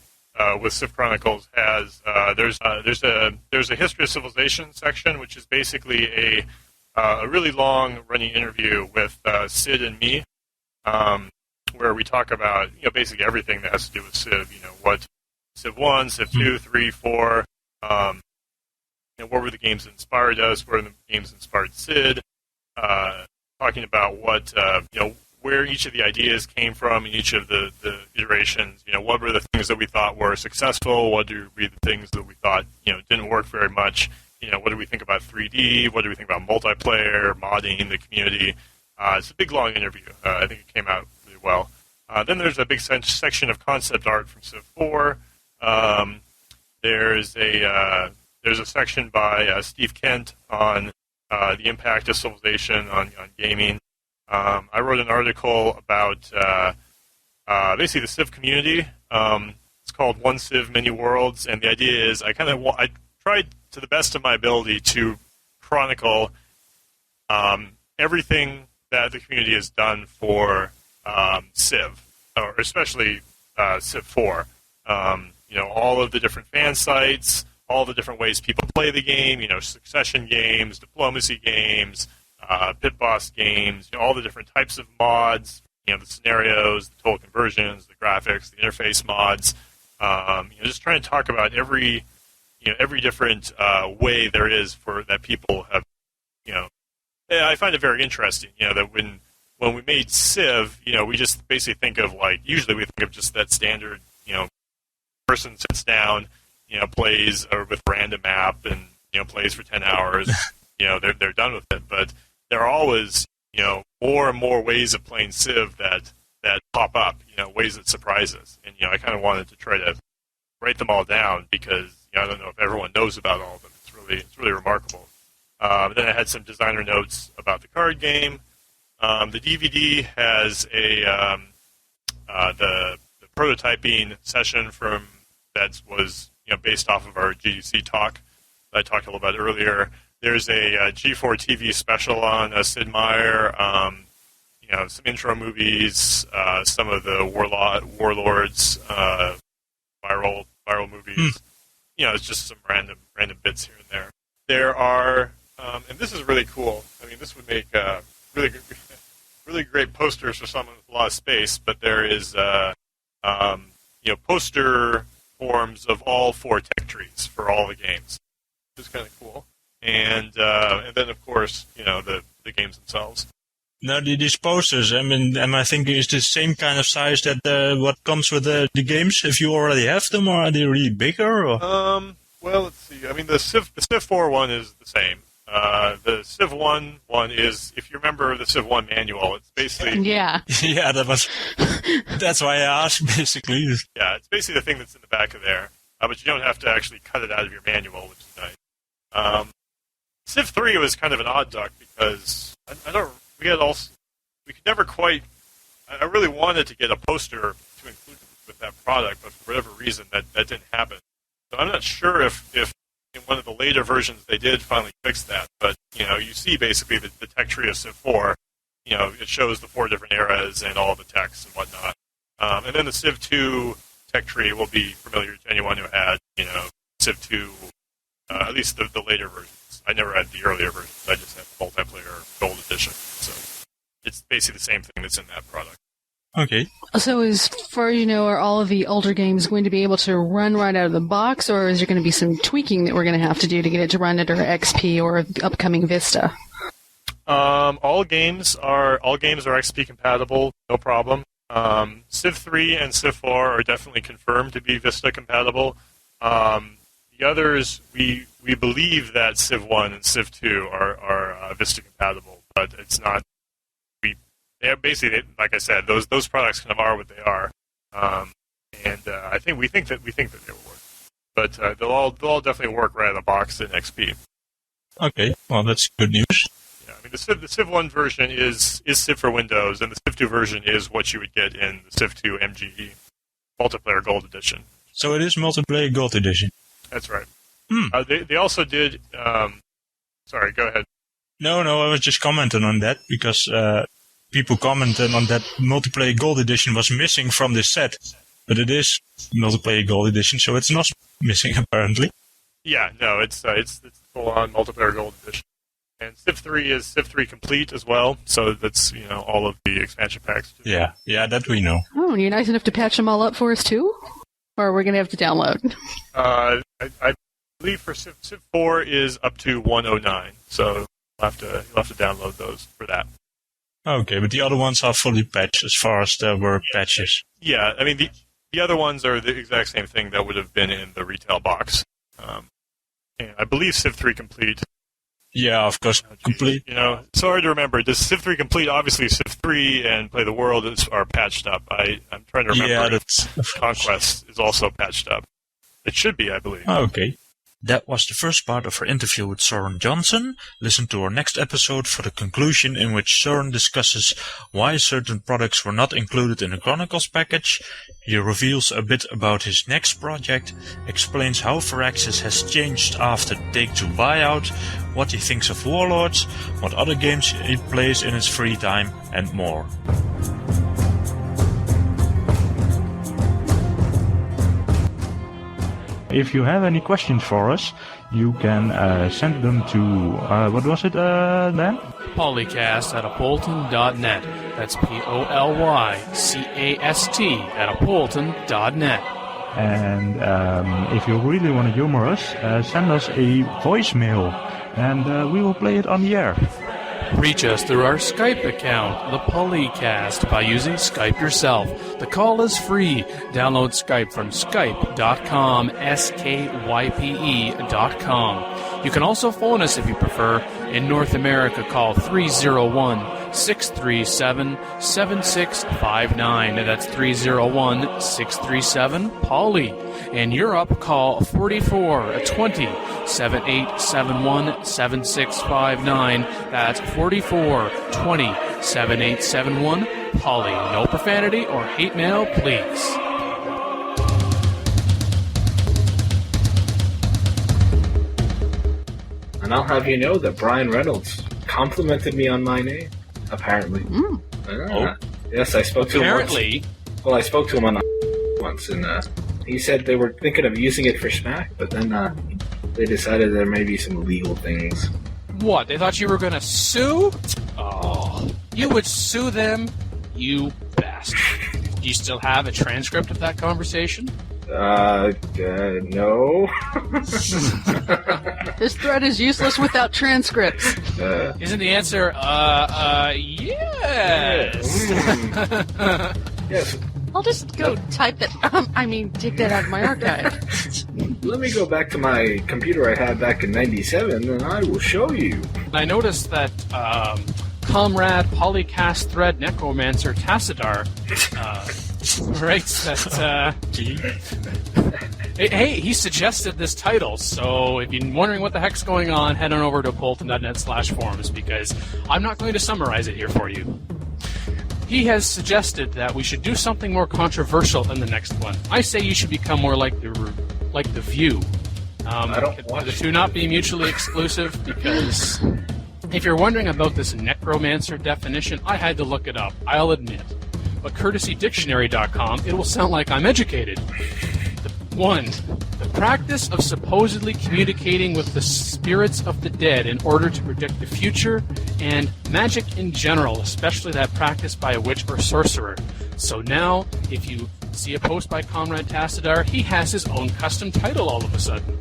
with Civ Chronicles has there's a history of civilization section, which is basically a really long running interview with Sid and me. Where we talk about basically everything that has to do with Civ. What Civ 1, Civ 2, 3, 4. What were the games that inspired us? What were the games that inspired Sid? Talking about what where each of the ideas came from in each of the iterations. What were the things that we thought were successful? What were the things that we thought didn't work very much? What do we think about 3D? What do we think about multiplayer, modding, the community? It's a big long interview. I think it came out well. Then there's a big section of concept art from Civ 4. There's a section by Steve Kent on the impact of civilization on gaming. I wrote an article about basically the Civ community. It's called One Civ, Many Worlds, and the idea is I tried to the best of my ability to chronicle everything that the community has done for Civ, or especially Civ 4. All of the different fan sites, all the different ways people play the game, succession games, diplomacy games, pit boss games, all the different types of mods, the scenarios, the total conversions, the graphics, the interface mods. Just trying to talk about every different way there is for that people have. I find it very interesting. That when we made Civ, we just basically think of usually we think of just that standard, person sits down, plays or with random map and plays for 10 hours. They're done with it. But there are always more and more ways of playing Civ that pop up. Ways that surprise us. And I kind of wanted to try to write them all down because I don't know if everyone knows about all of them. It's really remarkable. Then I had some designer notes about the card game. The DVD has the prototyping session that was based off of our GDC talk that I talked a little about earlier. There's a G4 TV special on Sid Meier. some intro movies, some of the Warlords viral movies. It's just some random bits here and there. There are, and this is really cool. I mean, this would make really great posters for someone with a lot of space. But there is, poster forms of all 4 tech trees for all the games, which is kind of cool. And then of course, the games themselves. Now, these posters, am I thinking is the same kind of size that what comes with the games, if you already have them, or are they really bigger? Or? Well, let's see. I mean, the Civ 4 one is the same. The Civ 1 one is, if you remember the Civ 1 manual, it's basically... Yeah. Yeah, that's why I asked, basically. Yeah, it's basically the thing that's in the back of there. But you don't have to actually cut it out of your manual, which is nice. Civ 3 was kind of an odd duck because we could never quite... I really wanted to get a poster to include with that product, but for whatever reason, that didn't happen. So I'm not sure if in one of the later versions they did finally fix that. But, you see basically the tech tree of Civ 4. It shows the 4 different eras and all the techs and whatnot. And then the Civ 2 tech tree will be familiar to anyone who had, Civ 2, at least the later versions. I never had the earlier versions. I just had the multiplayer Gold Edition. So it's basically the same thing that's in that product. Okay. So as far as you know, are all of the older games going to be able to run right out of the box, or is there going to be some tweaking that we're going to have to do to get it to run under XP or the upcoming Vista? All games are XP compatible, no problem. Civ 3 and Civ 4 are definitely confirmed to be Vista compatible. The others, we believe that Civ 1 and Civ 2 are Vista compatible, but it's not. They're basically, like I said, those products kind of are what they are, and we think that they will work, but they'll all definitely work right out of the box in XP. Okay, well that's good news. Yeah, I mean the Civ 1 version is Civ for Windows, and the Civ 2 version is what you would get in the Civ 2 MGE Multiplayer Gold Edition. So it is Multiplayer Gold Edition. That's right. They also did. Sorry, go ahead. No, I was just commenting on that because. People commented on that Multiplayer Gold Edition was missing from this set, but it is Multiplayer Gold Edition, so it's not missing apparently. Yeah, no, it's full-on Multiplayer Gold Edition, and Civ 3 is Civ 3 Complete as well, so that's all of the expansion packs. Too. Yeah, that we know. Oh, and you're nice enough to patch them all up for us too, or we're going to have to download. I believe for Civ 4 is up to 109, so you'll have to download those for that. Okay, but the other ones are fully patched as far as there were patches. Yeah, I mean, the other ones are the exact same thing that would have been in the retail box. And I believe Civ 3 Complete. Yeah, of course, Complete. It's hard to remember. Does Civ 3 Complete, obviously Civ 3 and Play the World are patched up. I'm trying to remember if Conquest is also patched up. It should be, I believe. Okay. That was the first part of our interview with Søren Johnson. Listen to our next episode for the conclusion in which Søren discusses why certain products were not included in the Chronicles package. He reveals a bit about his next project, explains how Firaxis has changed after Take-Two buyout, what he thinks of Warlords, what other games he plays in his free time, and more. If you have any questions for us, you can send them to, what was it, Dan? PolyCast at Apolyton.net. That's PolyCast at Apolyton.net. And if you really want to humor us, send us a voicemail, and we will play it on the air. Reach us through our Skype account, the PolyCast, by using Skype yourself. The call is free. Download Skype from skype.com, SKYPE.com. You can also phone us if you prefer. In North America, call 301-637-7659. That's 301-637-POLY. In Europe, call 44-20-7871-7659. That's 44-20-7871-POLY. No profanity or hate mail, please. And I'll have you know that Brian Reynolds complimented me on my name, apparently. Yes, I spoke to him Apparently, once. Well, I spoke to him on once, and he said they were thinking of using it for Smack, but then they decided there may be some legal things. what? They thought you were going to sue? Oh, you would sue them, you bastard. Do you still have a transcript of that conversation? No. This thread is useless without transcripts. Isn't the answer, yes? Yes. I'll just go type that. Take that out of my archive. Let me go back to my computer I had back in '97, and I will show you. I noticed that Comrade PolyCast thread Necromancer Tassadar writes that. Hey, he suggested this title, so if you're wondering what the heck's going on, head on over to apolyton.net/forums, because I'm not going to summarize it here for you. He has suggested that we should do something more controversial than the next one. I say you should become more like the View. I don't watch the two not be mutually exclusive, because if you're wondering about this necromancer definition, I had to look it up, I'll admit. But courtesydictionary.com, it will sound like I'm educated. 1. The practice of supposedly communicating with the spirits of the dead in order to predict the future, and magic in general, especially that practice by a witch or sorcerer. So now, if you see a post by Comrade Tassadar, he has his own custom title all of a sudden.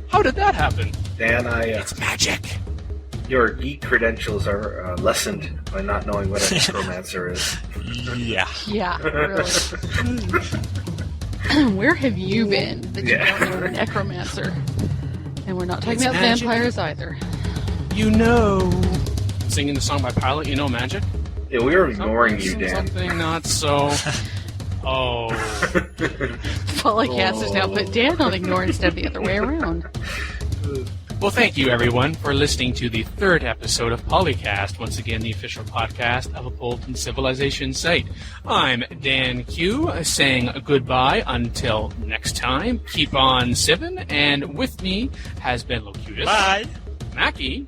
How did that happen? Dan, It's magic. your geek credentials are lessened by not knowing what a necromancer is. Yeah. Yeah, really. Where have you been that you don't know a necromancer? And we're not talking It's about magic. vampires either. You know. Singing the song by Pilot, you know magic? Yeah, we were ignoring you, Dan. Something not so. Oh. PolyCast has now put Dan on ignore instead of the other way around. Well, thank you, everyone, for listening to the third episode of PolyCast, once again the official podcast of Apolyton Civilization Site. I'm DanQ, saying goodbye until next time. Keep on civin', and with me has been Locutus, Bye. Mackie,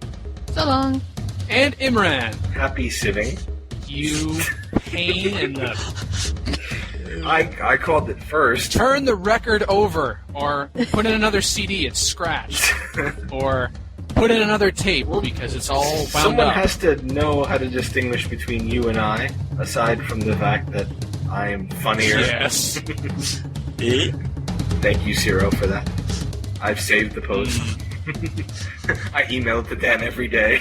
So long. and Imran. Happy sitting. You pain in the... I called it first. Turn the record over, or put in another CD, it's scratched. Or put in another tape, because it's all wound Someone up. has to know how to distinguish between you and I, aside from the fact that I am funnier. Yes. Eh? Thank you, Ciro, for that. I've saved the post. I email it to Dan every day.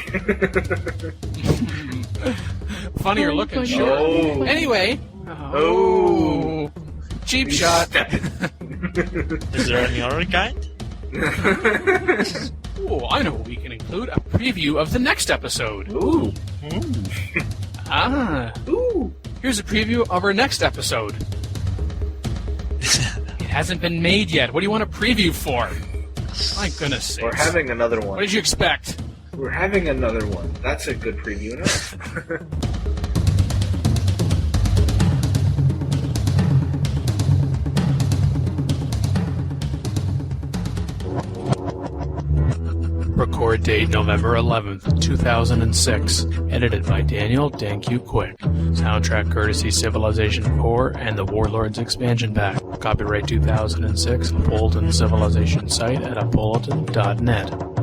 Funnier looking, sure. Oh. Anyway. Oh. Cheap shot. Is there any other kind? Oh, I know what we can include. A preview of the next episode. Ooh. Ooh. Here's a preview of our next episode. It hasn't been made yet. What do you want a preview for? My goodness sakes. We're having another one. What did you expect? We're having another one. That's a good preview enough. Record date November 11th, 2006. Edited by Daniel DanQ Quick. Soundtrack courtesy Civilization 4 and the Warlords expansion pack. Copyright 2006. Apolyton Civilization Site at apolyton.net.